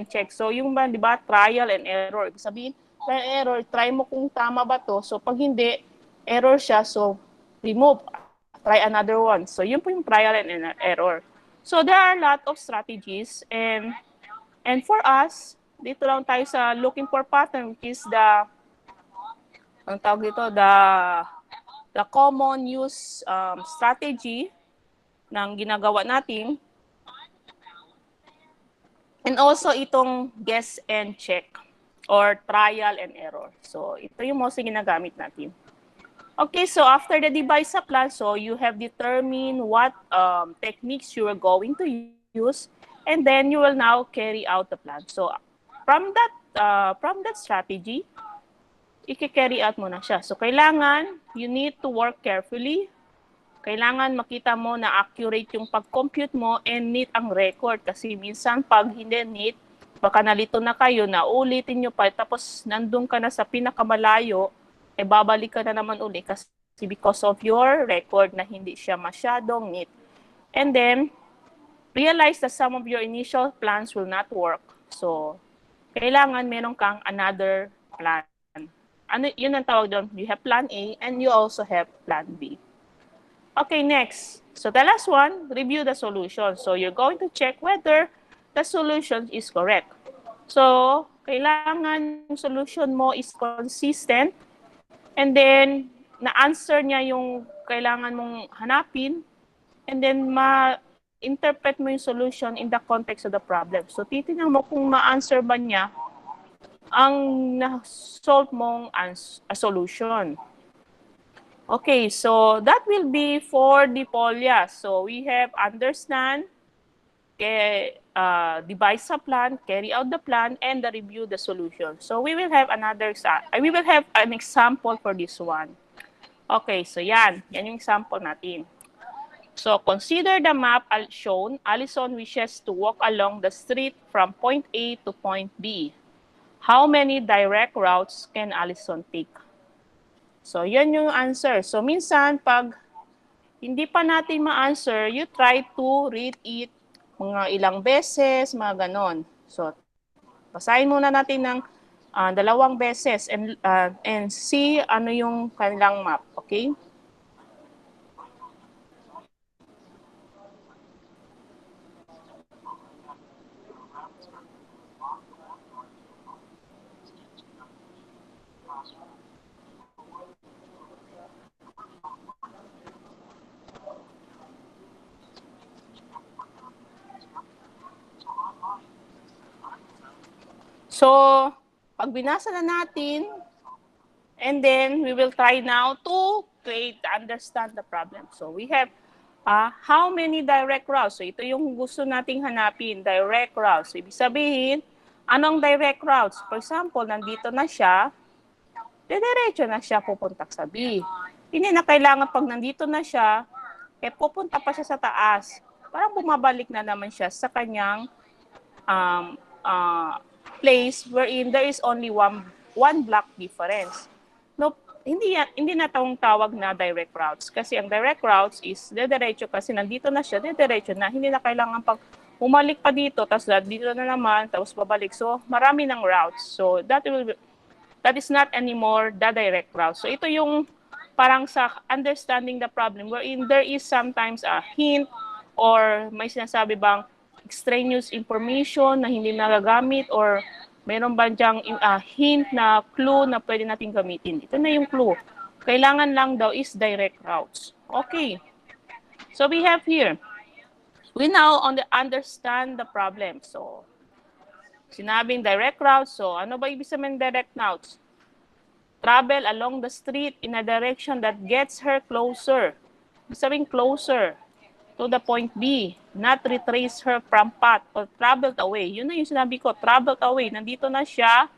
check. So yung di ba, trial and error. Ibig sabihin, trial and error, try mo kung tama ba to. So pag hindi, error siya, so remove, try another one. So yun po yung trial and error. So there are a lot of strategies, and for us, dito lang tayo sa looking for pattern, which is ang tawag dito, the common use strategy ng ginagawa natin. And also itong guess and check or trial and error. So ito yung mostly ginagamit natin. Okay, so after the devise a plan, so you have determined what techniques you are going to use, and then you will now carry out the plan. So from that strategy, i-carry out mo na siya. So, kailangan, you need to work carefully. Kailangan makita mo na accurate yung pag-compute mo and neat ang record. Kasi minsan, pag hindi neat, baka nalito na kayo, na ulitin nyo pa, tapos nandun ka na sa pinakamalayo, babalik ka na naman uli kasi because of your record na hindi siya masyadong neat. And then, realize that some of your initial plans will not work. So, kailangan meron kang another plan. Ano, yun ang tawag doon. You have plan A and you also have plan B. Okay, next. So the last one, review the solution. So you're going to check whether the solution is correct. So, kailangan yung solution mo is consistent and then na-answer niya yung kailangan mong hanapin and then ma-interpret mo yung solution in the context of the problem. So, titingnan mo kung ma-answer ba niya ang na-solve mong solution. Okay, so that will be for the polya. So, we have understand, devise a plan, carry out the plan, and review the solution. So we will have an example for this one. Okay, so yan yung example natin. So consider the map shown. Allison wishes to walk along the street from point A to point B. How many direct routes can Allison take? So yan yung answer. So minsan pag hindi pa natin ma-answer, you try to read it mga ilang beses, mga ganon. So, basahin muna natin ng 2 beses and see ano yung kanilang map. Okay? So, pag binasa na natin, and then we will try now to understand the problem. So, we have how many direct routes? So, ito yung gusto nating hanapin, direct routes. So, ibig sabihin, anong direct routes? For example, nandito na siya, diretso na siya pupunta sa B. Hindi na kailangan pag nandito na siya, pupunta pa siya sa taas. Parang bumabalik na naman siya sa kanyang place wherein there is only one block difference. No, hindi na tawag na direct routes kasi ang direct routes is diretso kasi nandito na siya, diretso na, hindi na kailangan pag umalik pa dito tapos dito na naman tapos babalik. So marami ng routes. So that is not anymore the direct route. So ito yung parang sa understanding the problem wherein there is sometimes a hint or may sinasabi bang extraneous information na hindi nagagamit or mayroon ba diyang hint na clue na pwede natin gamitin. Ito na yung clue. Kailangan lang daw is direct routes. Okay. So we have here, we now understand the problem. So, sinabing direct routes. So, ano ba ibig sabihin direct routes? Travel along the street in a direction that gets her closer. Ibig sabihin closer to the point B, not retrace her from path or traveled away. Yun na yung sinabi ko, traveled away. Nandito na siya,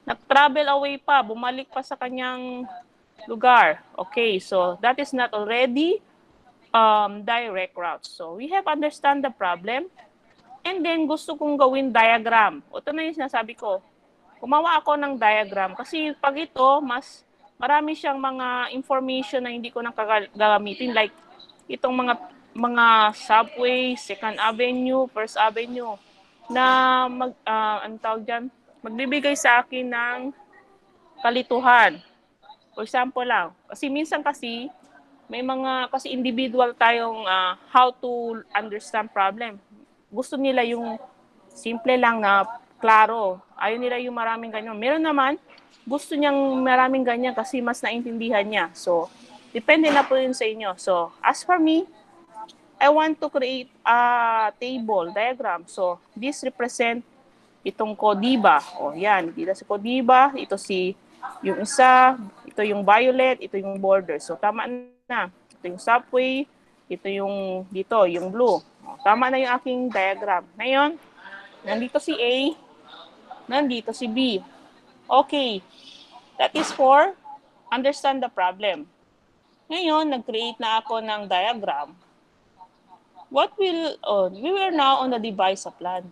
nag-travel away pa, bumalik pa sa kanyang lugar. Okay, so that is not already direct route. So we have understand the problem and then gusto kong gawin diagram. Ito na yung sinasabi ko. Gumawa ako ng diagram kasi pag ito, mas marami siyang mga information na hindi ko nang gagamitin like itong mga subway, Second Avenue, First Avenue na magbibigay sa akin ng kalituhan. For example lang, kasi minsan kasi may kasi individual tayong how to understand problem. Gusto nila yung simple lang na klaro. Ayaw nila yung maraming ganyan. Meron naman, gusto niyang maraming ganyan kasi mas naintindihan niya. So, depende na po yun sa inyo. So, as for me, I want to create a table, diagram. So, this represent itong Kodiba. O, yan. Dito si Kodiba. Ito yung isa. Ito yung violet. Ito yung border. So, tama na. Ito yung subway. Ito yung dito, yung blue. O, tama na yung aking diagram. Ngayon, nandito si A. Nandito si B. Okay. That is for understand the problem. Ngayon, nag-create na ako ng diagram. We were now on the devise a plan.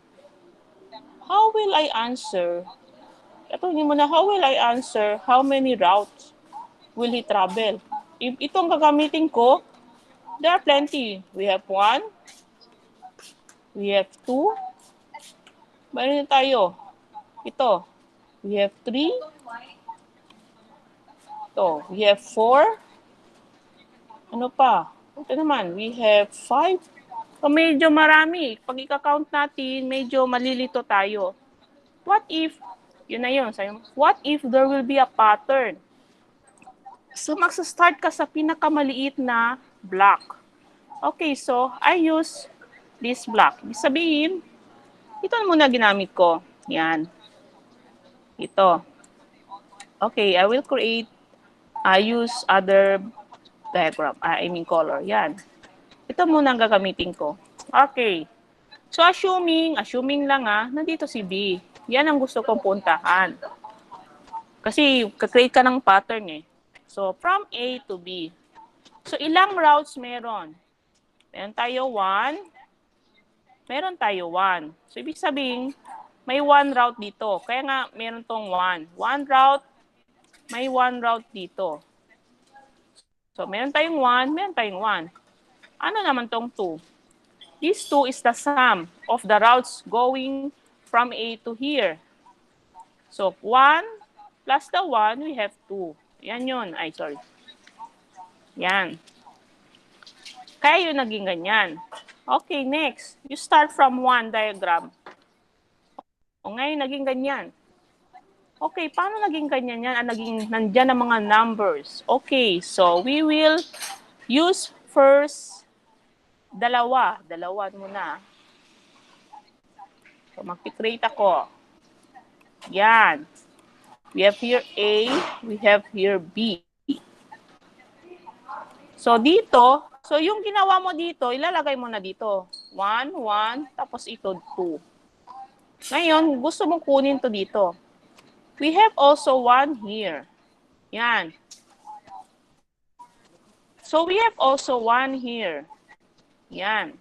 How will I answer? Ito mo na, how will I answer how many routes will he travel? If itong gagamitin ko, there are plenty. We have 1, we have 2, mayroon tayo. Ito, we have 3. Ito, we have 4. Ano pa? Ito naman, we have 5. So, medyo marami. Pag i-count natin, medyo malilito tayo. What if, yun na yun, what if there will be a pattern? So, magsa-start ka sa pinakamaliit na block. Okay, so, I use this block. Ibig sabihin, ito muna ginamit ko. Yan. Ito. Okay, I will use other diagram. I mean color. Yan. Ito muna ang gagamitin ko. Okay. So, assuming lang nandito si B. Yan ang gusto kong puntahan. Kasi, kakreate ka ng pattern eh. So, from A to B. So, ilang routes meron? Meron tayo 1. Meron tayo 1. So, ibig sabihin, may 1 route dito. Kaya nga, meron tong 1. 1 route, may 1 route dito. So, meron tayong 1, meron tayong 1. Ano naman tong 2? This 2 is the sum of the routes going from A to here. So, 1 plus the 1, we have 2. Yan yun. Ay, sorry. Yan. Kaya yun naging ganyan. Okay, next. You start from 1 diagram. O ngayon, naging ganyan. Okay, paano naging ganyan yan? Naging nandyan ang mga numbers. Okay, so we will use first dalawa. Dalawa muna. So, mag-create ako. Yan. We have here A, we have here B. So, dito, so yung ginawa mo dito, ilalagay mo na dito. 1, 1, tapos ito 2. Ngayon, gusto mong kunin to dito. We have also 1 here. Yan. So, we have also 1 here. Yan.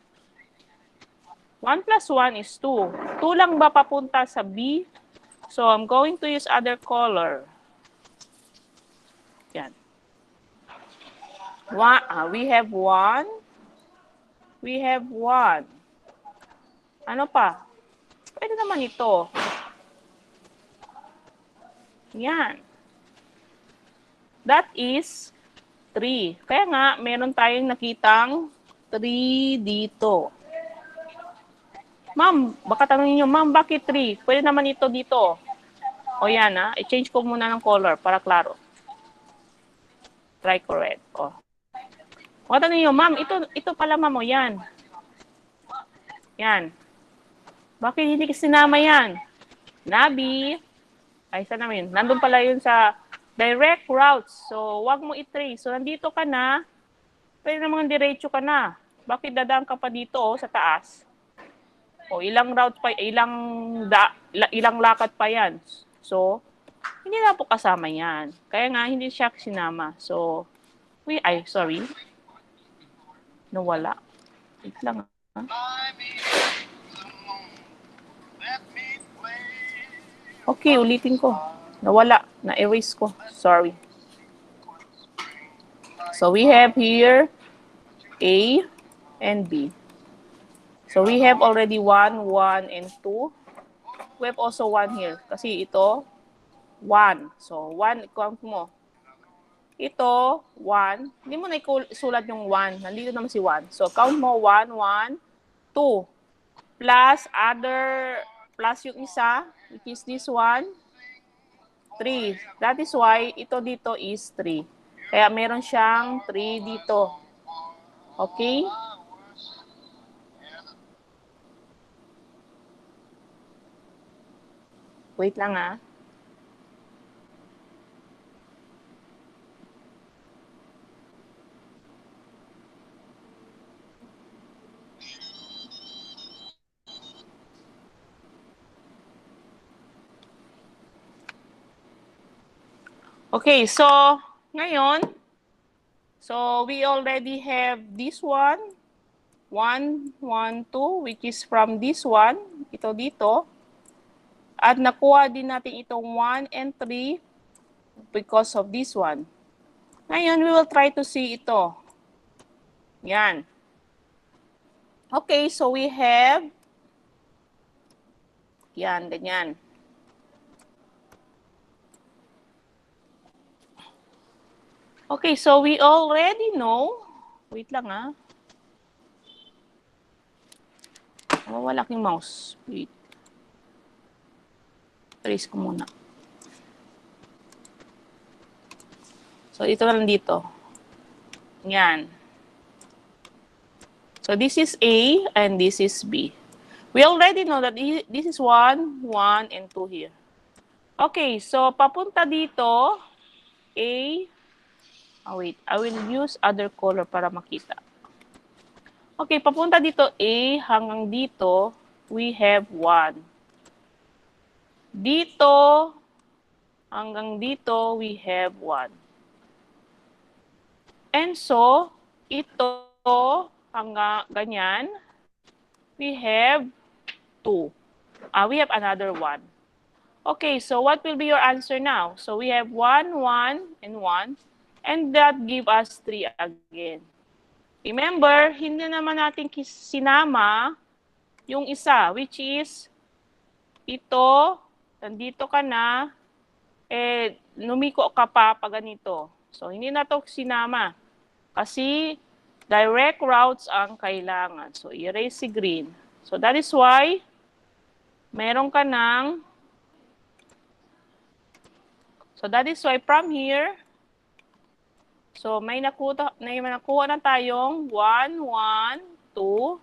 1 plus 1 is 2. 2 lang ba papunta sa B? So, I'm going to use other color. Yan. We have 1. We have 1. Ano pa? Pwede naman ito. Yan. That is 3. Kaya nga, meron tayong nakitang 3 dito. Ma'am, baka tanongin nyo, ma'am, bakit 3? Pwede naman ito dito. O yan i-change ko muna ng color para klaro. Try ko red. Baka tanongin nyo, ma'am, ito pala ma'am, yan. Yan. Bakit hindi sinama yan? Nabi. Ay, saan namin? Nandun pala yun sa direct routes. So, wag mo i-trace. So, nandito ka na. Pwede namang diretso ka na. Bakit dadaan ka pa dito sa taas? Ilang route pa, ilang lakad pa yan. So, hindi na po kasama yan. Kaya nga, hindi siya sinama. So, sorry. Nawala. Wait lang Okay, ulitin ko. Nawala. Na-erase ko. Sorry. So, we have here A and B. So, we have already 1, 1, and 2. We have also 1 here. Kasi ito, 1. So, 1, count mo. Ito, 1. Hindi mo na isulat yung 1. Nandito naman si 1. So, count mo 1, 1, 2. Plus yung isa, which is this one, 3. That is why ito dito is 3. Kaya meron siyang 3 dito. Okay? Wait lang Okay, so ngayon, so we already have this one, 1, 1, 2, which is from this one, ito dito. At nakuha din natin itong 1 and 3 because of this one. Ngayon, we will try to see ito. Yan. Okay, so we have, yan, ganyan. Okay, so we already know. Wait lang ah. Wala aking mouse. Wait. Trace ko muna. So, ito na lang dito. Yan. So, this is A and this is B. We already know that this is 1, 1, and 2 here. Okay, so papunta dito, A. Oh, wait. I will use other color para makita. Okay, papunta dito, A hanggang dito, we have 1. Dito, hanggang dito, we have 1. And so, ito hanggang ganyan, we have 2. We have another 1. Okay, so what will be your answer now? So we have 1, 1, and 1. And that give us 3 again. Remember, hindi naman natin sinama yung isa, which is ito, nandito ka na, lumiko ka pa ganito. So, hindi na to sinama. Kasi, direct routes ang kailangan. So, erase si green. So, that is why, meron ka ng, so that is why from here, so may nakuha na tayong 1, 1, 2,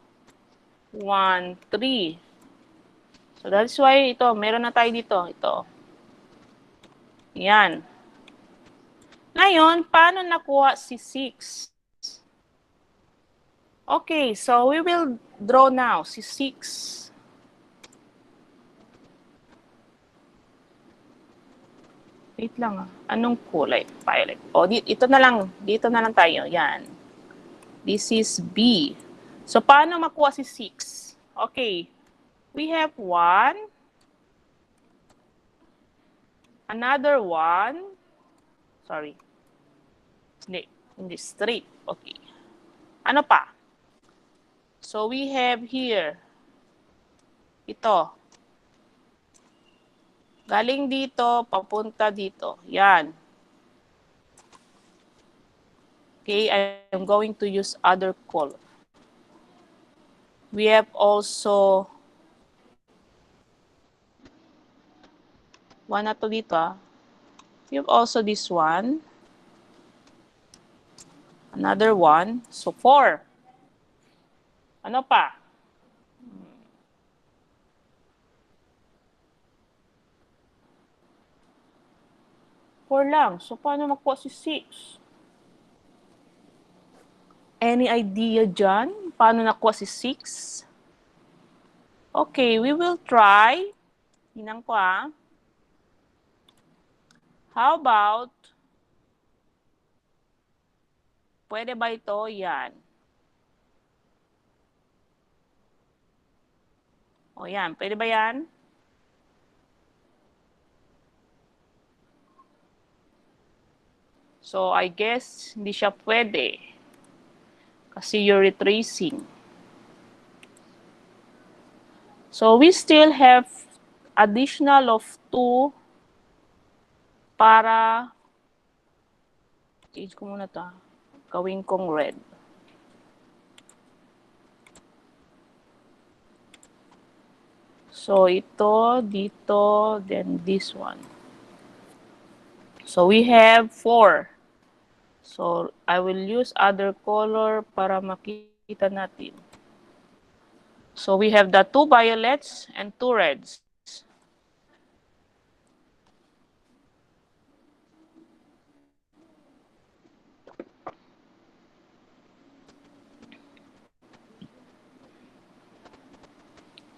1, 3. So that's why ito, meron na tayo dito. Ito. Yan. Ngayon, paano nakuha si 6? Okay, so we will draw now si 6. Wait lang ah. Anong kulay? Violet. O, ito na lang. Dito na lang tayo. Yan. This is B. So, paano makuha si 6? Okay. We have 1. Another 1. Sorry. Hindi straight. Okay. Ano pa? So, we have here. Ito. Galing dito, papunta dito. Yan. Okay, I am going to use other color. We have also one na to dito. We have also this one. Another one. So, 4. Ano pa? 4 lang. So, paano makuha si 6? Any idea dyan? Paano nakuha si 6? Okay, we will try. Hinang ko ah. How about, pwede ba ito? Yan. O yan, pwede ba yan? So, I guess, hindi siya pwede. Kasi you're retracing. So, we still have additional of 2 para, change ko muna ito. Gawin kong red. So, ito, dito, then this one. So, we have 4. So, I will use other color para makita natin. So, we have the 2 violets and 2 reds.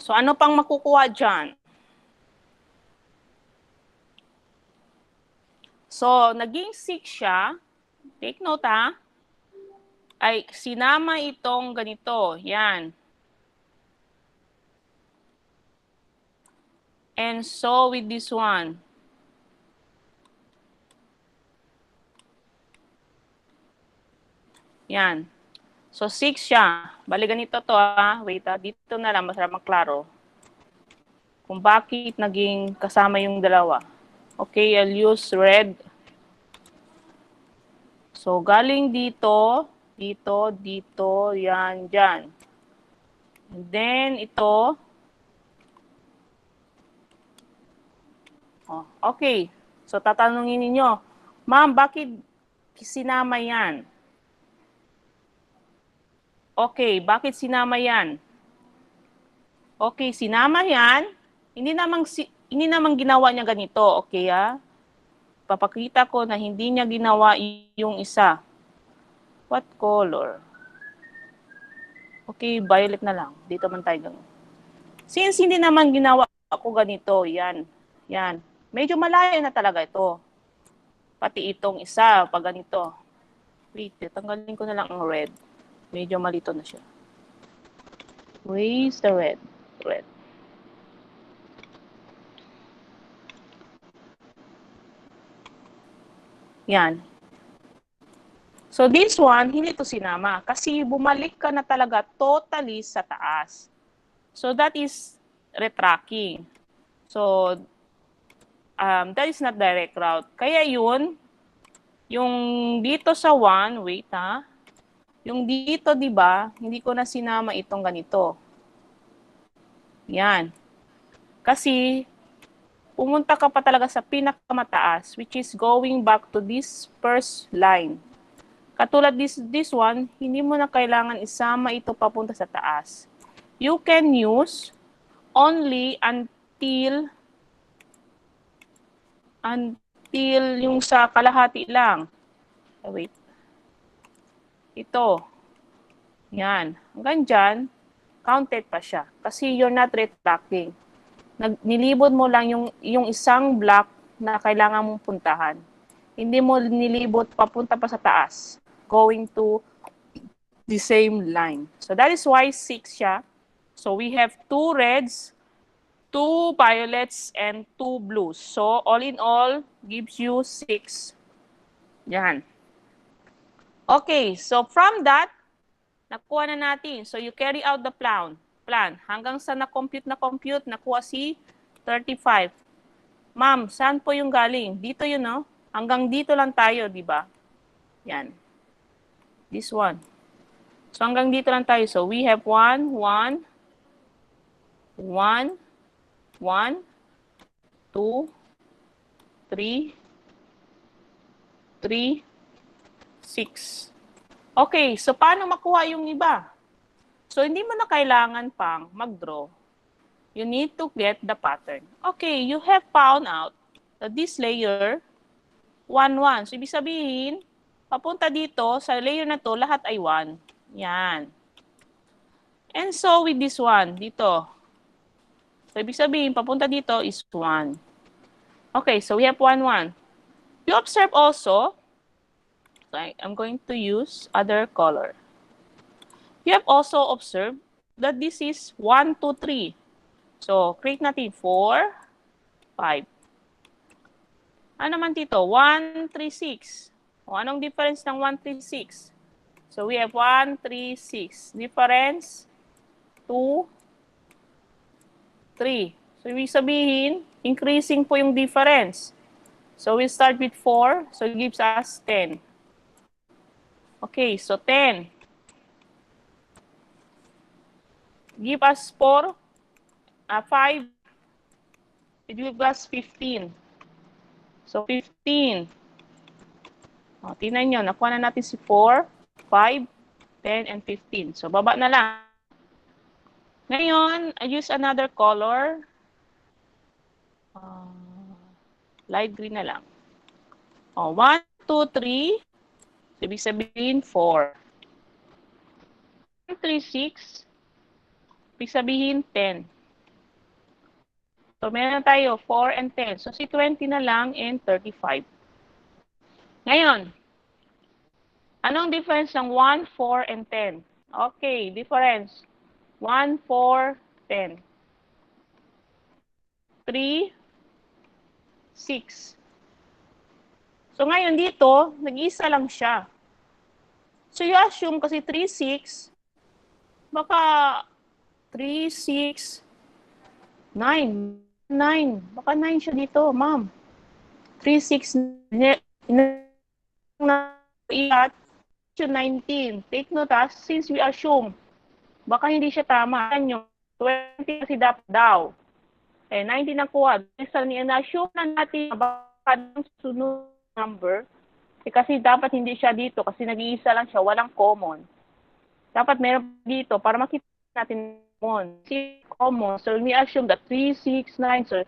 So, ano pang makukuha dyan? So, naging 6 siya. Take note ha. Ay, sinama itong ganito. Yan. And so, with this one. Yan. So, 6 siya. Bali ganito to ha. Wait ha. Dito na lang. Masarap magklaro. Kung bakit naging kasama yung dalawa. Okay, I'll use red. So, galing dito, dito, yan, dyan. And then, ito. Oh, okay. So, tatanungin ninyo, ma'am, bakit sinama yan? Okay, bakit sinama yan? Okay, sinama yan. Hindi namang ginawa niya ganito, okay ah? Papakita ko na hindi niya ginawa yung isa. What color? Okay, violet na lang. Dito man tayo ganun. Since hindi naman ginawa ako ganito, yan. Yan. Medyo malayo na talaga ito. Pati itong isa, pag ganito. Wait, tanggalin ko na lang ang red. Medyo malito na siya. Where's the red? Red. Yan. So this one, hindi to sinama. Kasi bumalik ka na talaga totally sa taas. So that is retracking. So, that is not direct route. Kaya yun, yung dito sa 1, wait ha. Yung dito, di ba, hindi ko na sinama itong ganito. Yan. Kasi, pumunta ka pa talaga sa pinakamataas, which is going back to this first line. Katulad this one, hindi mo na kailangan isama ito papunta sa taas. You can use only until yung sa kalahati lang. Wait. Ito. Yan. Hanggang dyan, counted pa siya. Kasi you're not retracting. Nilibot mo lang yung isang block na kailangan mong puntahan. Hindi mo nilibot papunta pa sa taas. Going to the same line. So that is why 6 siya. So we have 2 reds, 2 violets, and 2 blues. So all in all, gives you 6. Yan. Okay, so from that, nakuha na natin. So you carry out the plan. Hanggang sa na-compute, nakuha si 35. Ma'am, saan po yung galing? Dito yun, no? Hanggang dito lang tayo, di ba? Yan. This one. So hanggang dito lang tayo. So we have 1, 1, 1, 1, 2, 3, 3, 6. Okay, so paano makuha yung iba? So hindi mo na kailangan pang mag-draw. You need to get the pattern. Okay, you have found out that this layer, 1, 1. So ibig sabihin, papunta dito, sa layer na to, lahat ay 1. Yan. And so with this one, dito. So ibig sabihin, papunta dito is 1. Okay, so we have 1, 1. You observe also, so I'm going to use other color. You have also observed that this is 1, 2, 3. So, create natin 4, 5. Ano naman dito? 1, 3, 6. O, anong difference ng 1, 3, 6? So, we have 1, 3, 6. Difference, 2, 3. So, ibig sabihin, increasing po yung difference. So, we start with 4. So, it gives us 10. Okay, so 10. Give us 4, 5. It gives us 15. So, 15. O, tingnan nyo, nakuha na natin si 4, 5, 10, and 15. So, baba na lang. Ngayon, I use another color. Light green na lang. O, 1, 2, 3. So, ibig sabihin, 4. 1, 3, 6. Ibig sabihin, 10. So, meron tayo 4 and 10. So, si 20 na lang and 35. Ngayon, anong difference ng 1, 4, and 10? Okay, difference. 1, 4, 10. 3, 6. So, ngayon dito, nag-isa lang siya. So, you assume kasi 3, 6, baka 3, 6, 9. 9. Baka 9 siya dito, ma'am. 3, 6, at 19. Take note since we assume, baka hindi siya tama. Yung 20 kasi dapat daw. 19 nakuha. Na-assume na natin baka ng sunod number. Kasi dapat hindi siya dito kasi nag-iisa lang siya, walang common. Dapat meron dito para makita natin common. Common. So we assume that 3, 6, 9. So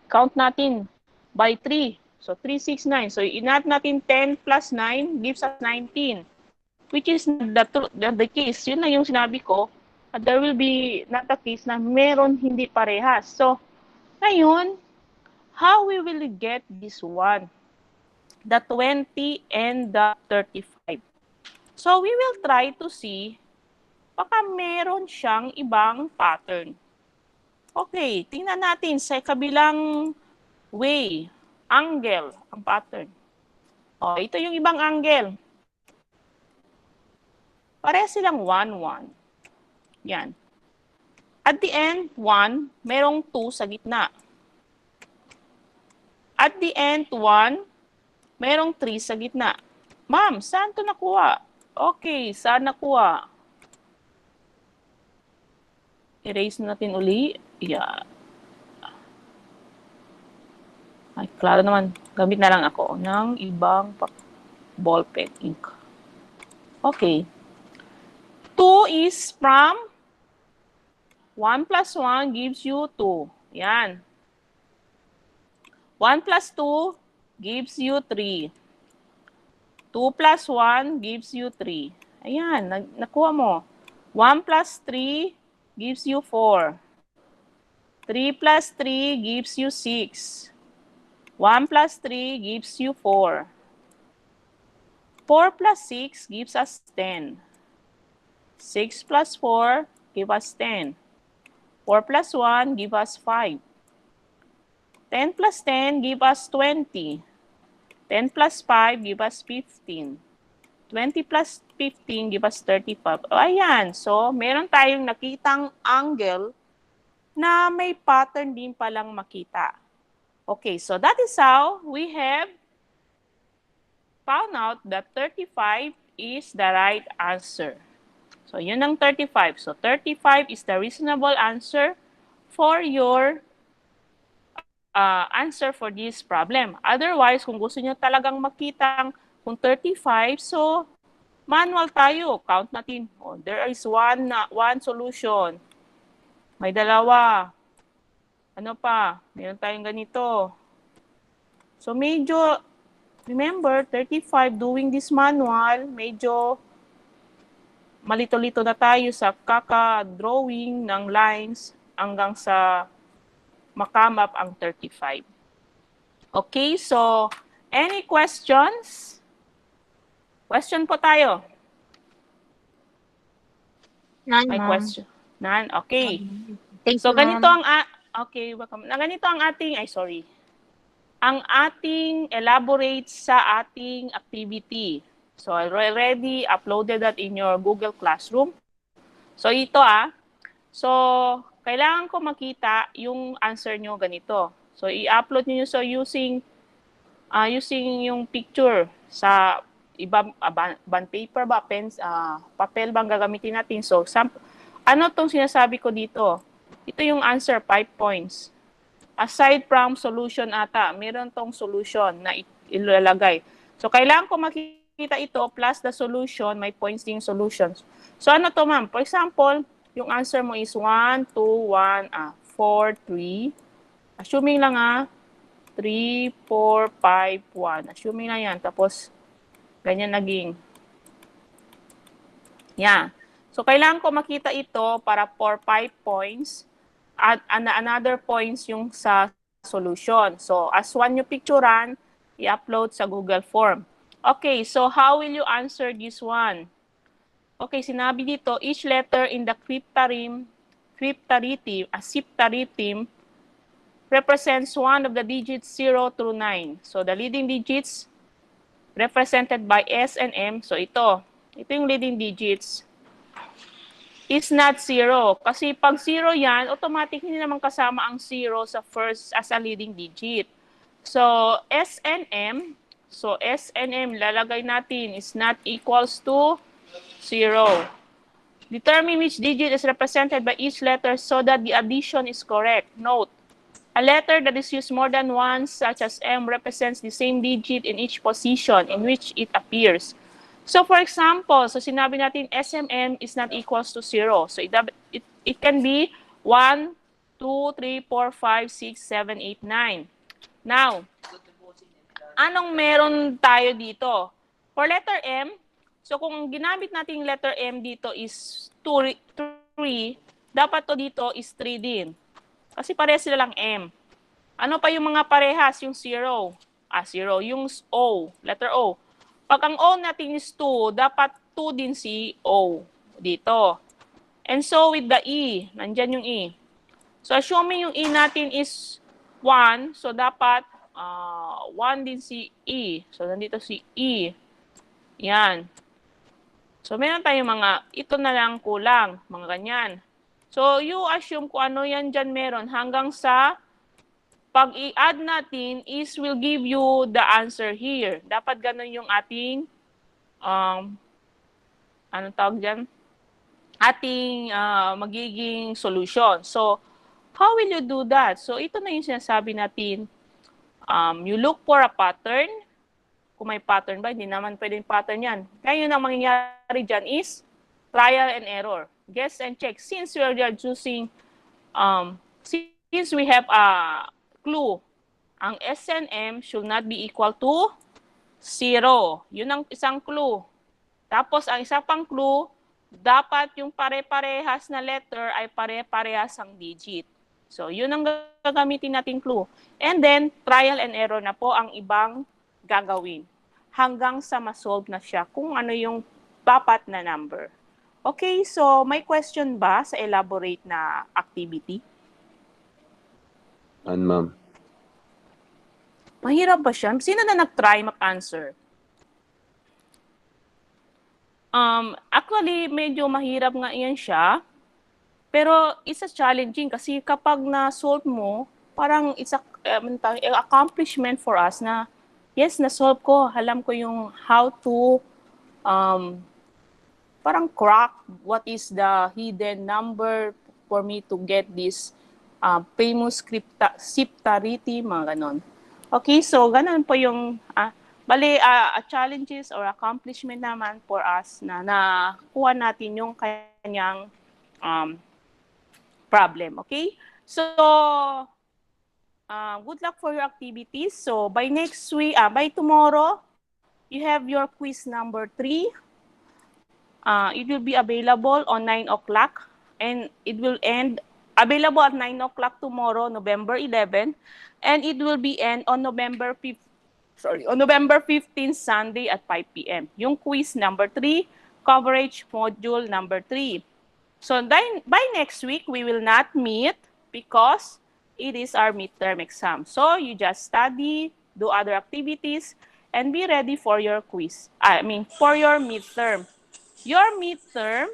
count natin by 3. So 3, 6, 9. So inat natin 10 plus 9 gives us 19. Which is the case. Yun na yung sinabi ko. There will be not the case na meron hindi parehas. So ngayon, how we will get this one? The 20 and the 35. So we will try to see baka meron siyang ibang pattern. Okay, tingnan natin sa kabilang way, angle, ang pattern. Ito yung ibang angle. Pareha silang 1, 1. Yan. At the end, 1, merong 2 sa gitna. At the end, 1, merong 3 sa gitna. Ma'am, saan to nakuha? Okay, saan nakuha? Erase natin uli. Yeah. Ay, klaro naman. Gamit na lang ako ng ibang ballpen ink. Okay. 2 is from 1 plus 1 gives you 2. Yan. 1 plus 2 gives you 3. 2 plus 1 gives you 3. Ayan, nakuha mo. 1 plus 3 gives you 4. 3 plus 3 gives you 6. 1 plus 3 gives you 4. 4 plus 6 gives us 10. 6 plus 4 gives us 10. 4 plus 1 gives us 5. 10 plus 10 gives us 20. 10 plus 5 gives us 15. 20 plus 15 gives us 35. Ayan. So, meron tayong nakitang angle na may pattern din palang makita. Okay, so that is how we have found out that 35 is the right answer. So, yun ang 35. So, 35 is the reasonable answer for your answer for this problem. Otherwise, kung gusto nyo talagang makita kung 35, so manual tayo. Count natin. There is one solution. May dalawa. Ano pa? Meron tayong ganito. So medyo, remember, 35 doing this manual, medyo malito-lito na tayo sa kaka-drawing ng lines hanggang sa makamap ang 35. Okay, so any questions? Question po tayo. None, May ma'am. question? None? Okay. Thank So you, ganito ma'am. welcome. Ganito ang ating, ang ating elaborate sa ating activity. So I already uploaded that in your Google Classroom. So ito So kailangan ko makita yung answer nyo ganito. So i-upload niyo so using yung picture sa bond paper ba, pens, papel bang gagamitin natin. So ano tong sinasabi ko dito? Ito yung answer, 5 points. Aside from solution meron tong solution na ilalagay. So kailangan ko makita ito plus the solution, may points din solutions. So ano to, ma'am? For example, yung answer mo is 1, 2, 1, 4, 3. Assuming lang 3, 4, 5, 1. Assuming lang yan. Tapos, ganyan naging. Yan. So, kailangan ko makita ito para for 5 points. At another points yung sa solution. So, as one yung picturean, i-upload sa Google Form. Okay, so how will you answer this one? Okay, sinabi dito, each letter in the cryptarithm represents one of the digits 0 through 9. So, the leading digits represented by S and M. So, ito yung leading digits is not 0. Kasi pag 0 yan, automatic hindi naman kasama ang 0 sa first as a leading digit. So, S and M So, S and M, lalagay natin, is not equals to 0. Determine which digit is represented by each letter so that the addition is correct. Note, a letter that is used more than once, such as M, represents the same digit in each position in which it appears. So, for example, so sinabi natin SMM is not equals to 0. So, it can be 1, 2, 3, 4, 5, 6, 7, 8, 9. Now, anong meron tayo dito? For letter M, so kung ginamit natin yung letter M dito is 2, 3, dapat to dito is 3 din. Kasi pareha sila lang M. Ano pa yung mga parehas? Yung 0. 0. Yung O, letter O. Pag ang O natin is 2, dapat 2 din si O dito. And so with the E, nandyan yung E. So assuming yung E natin is 1, so dapat 1 din si E. So nandito si E. Yan. So meron tayong mga, ito na lang kulang, mga ganyan. So you assume kung ano yan dyan meron hanggang sa pag i-add natin is will give you the answer here. Dapat ganun yung ating, anong tawag dyan? Ating magiging solution. So, how will you do that? So, ito na yung sinasabi natin. You look for a pattern. Kung may pattern ba, hindi naman pwedeng pattern yan. Kaya yun ang mangyayari dyan is trial and error. Guess and check. Since we are using, since we have a clue, ang S and M should not be equal to 0. Yun ang isang clue. Tapos, ang isa pang clue, dapat yung pare-parehas na letter ay pare-parehas ang digit. So, yun ang gagamitin nating clue. And then, trial and error na po ang ibang gagawin hanggang sa ma-solve na siya kung ano yung dapat na number. Okay, so may question ba sa elaborate na activity? Ma'am. Mahirap ba siya? Sino na nag-try mag-answer? Actually, medyo mahirap nga yan siya. Pero it's a challenging kasi kapag na-solve mo, parang it's a accomplishment for us na, yes, na-solve ko. Alam ko yung how to parang crack what is the hidden number for me to get this famous cryptarity, mga ganon. Okay, so ganon po yung challenges or accomplishment naman for us na nakuha natin yung kanyang problem. Okay, so good luck for your activities. So by next week, by tomorrow, you have your quiz number 3. It will be available on 9 o'clock and it will end available at 9 o'clock tomorrow, November 11, and it will be end on November 15, Sunday at 5 p.m. Yung quiz number 3, coverage module number 3. So then, by next week, we will not meet because it is our midterm exam. So you just study, do other activities, and be ready for your quiz. For your midterm. Your midterm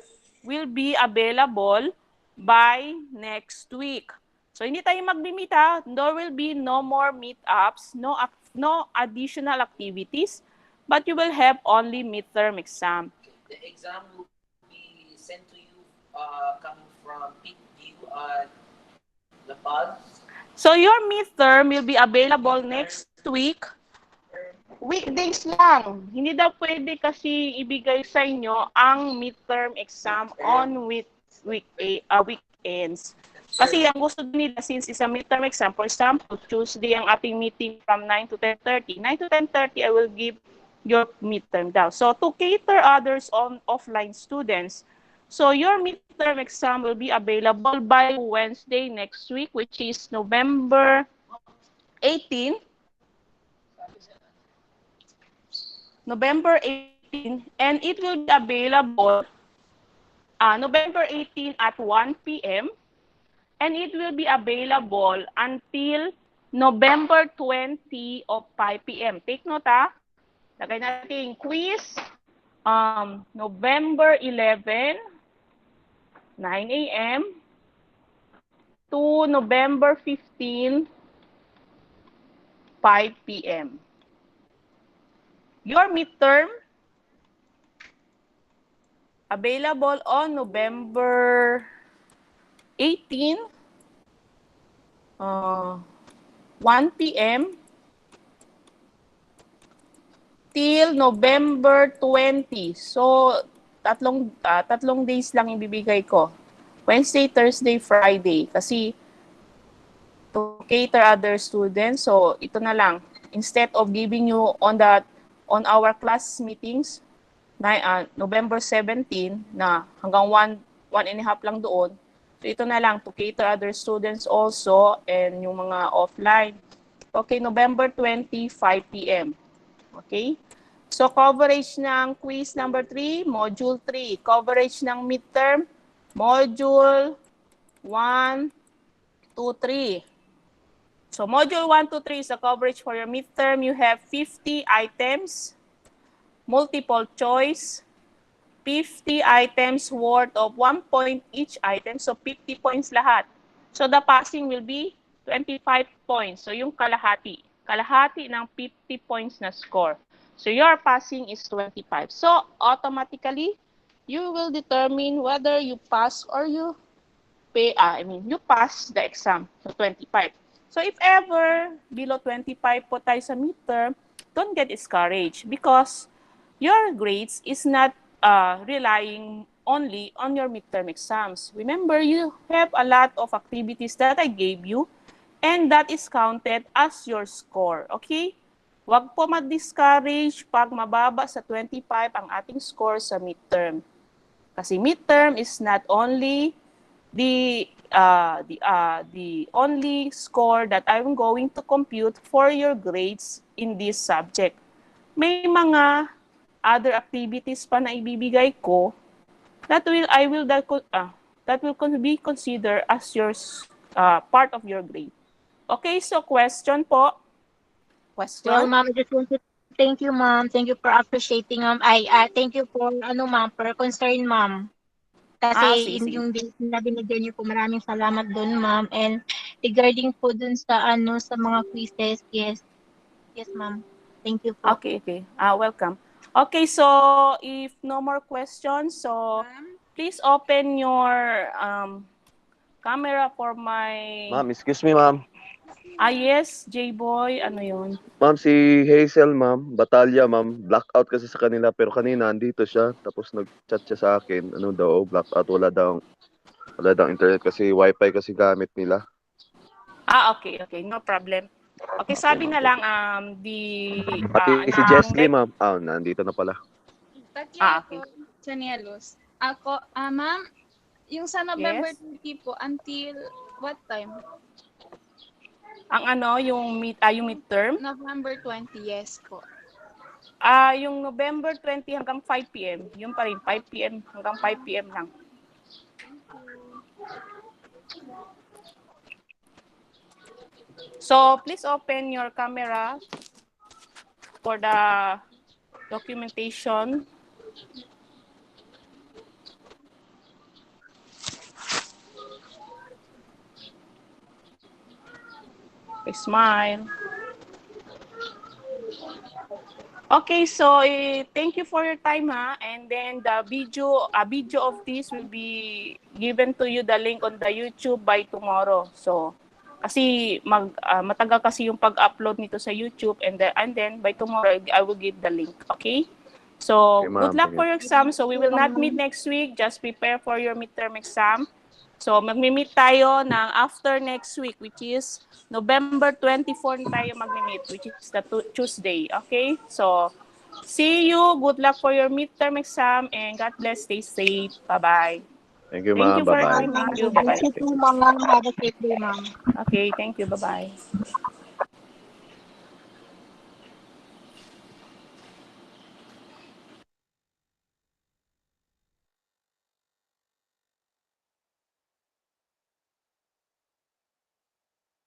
will be available by next week. So hindi tayo mag-meet ha. There will be no more meetups, no additional activities, but you will have only midterm exam. The exam will be sent to you coming from PICU at La Paz. So your midterm will be available next week. Weekdays lang. Hindi daw pwede kasi ibigay sa inyo ang midterm exam on weekends. Kasi ang gusto nila, since it's a midterm exam, for example, Tuesday ang ating meeting from 9 to 10:30. 9 to 10:30, I will give your midterm daw. So to cater others on offline students, so your midterm exam will be available by Wednesday next week, which is November 18. November 18, and it will be available November 18 at 1 p.m. and it will be available until November 20 of 5 p.m. Take note lagay natin quiz November 11, 9 a.m. to November 15, 5 p.m. Your midterm available on November 18, 1 p.m. till November 20. So, tatlong days lang ibibigay ko. Wednesday, Thursday, Friday. Kasi, to cater other students, so ito na lang. Instead of giving you on our class meetings, November 17, na hanggang 1.5 lang doon. So, ito na lang, to cater other students also, and yung mga offline. Okay, November 20, 5 p.m. Okay? So, coverage ng quiz number 3, module 3. Coverage ng midterm, module 1, 2, 3. So, module 1, 2, 3 is the coverage for your midterm. You have 50 items, multiple choice, 50 items worth of 1 point each item. So, 50 points lahat. So, the passing will be 25 points. So, yung kalahati ng 50 points na score. So, your passing is 25. So, automatically, you will determine whether you pass or you pass the exam. So, 25. So, if ever below 25 po tayo sa midterm, don't get discouraged because your grades is not relying only on your midterm exams. Remember, you have a lot of activities that I gave you and that is counted as your score. Okay? Huwag po ma-discourage pag mababa sa 25 ang ating score sa midterm. Kasi midterm is not only the only score that I'm going to compute for your grades in this subject. May mga other activities pa na ibibigay ko that will be considered as your part of your grade. Okay, so question po. Question? Well, ma'am, I just want to thank you, ma'am. Thank you for appreciating, ma'am. Thank you for, ma'am, for concern, ma'am. Kasi sige. yung date na binigyan niyo po, maraming salamat doon, ma'am. And regarding po doon sa, sa mga quizzes, yes. Yes, ma'am. Thank you po. Okay. Welcome. Okay, so if no more questions, so please open your camera for my... Ma'am, excuse me, ma'am. Yes, J-Boy, ano yun? Ma'am, si Hazel, ma'am. Batalya, ma'am. Blackout kasi sa kanila. Pero kanina, andito siya. Tapos nag-chat siya sa akin. Ano daw, blackout. Wala daw internet kasi wifi kasi gamit nila. Okay. No problem. Okay, sabi na lang, Pati si Jesly, ma'am. Nandito na pala. Okay. Chanielos. Ako, ma'am, yung sa November 20 po, until what time? Ang yung midterm? November 20, yes po. Yung November 20 hanggang 5 p.m. Yun pa rin, 5 p.m. hanggang 5 p.m. lang. So, please open your camera for the documentation. Smile. Okay, so thank you for your time, and then the video of this will be given to you, the link on the YouTube by tomorrow. So kasi matagal kasi yung pag-upload nito sa YouTube, and then by tomorrow I will give the link. Okay? So Okay, good luck for your exam. So we will not meet next week. Just prepare for your midterm exam. So magmi-meet tayo ng after next week, which is November 24 tayo magmi-meet, which is the Tuesday. Okay? So see you. Good luck for your midterm exam, and God bless. Stay safe. Bye-bye. Thank you, Thank ma'am. you for your Bye-bye. time. Thank you. Bye-bye. Thank you, ma'am. Have a safe day, ma'am. Okay, thank you. Bye-bye.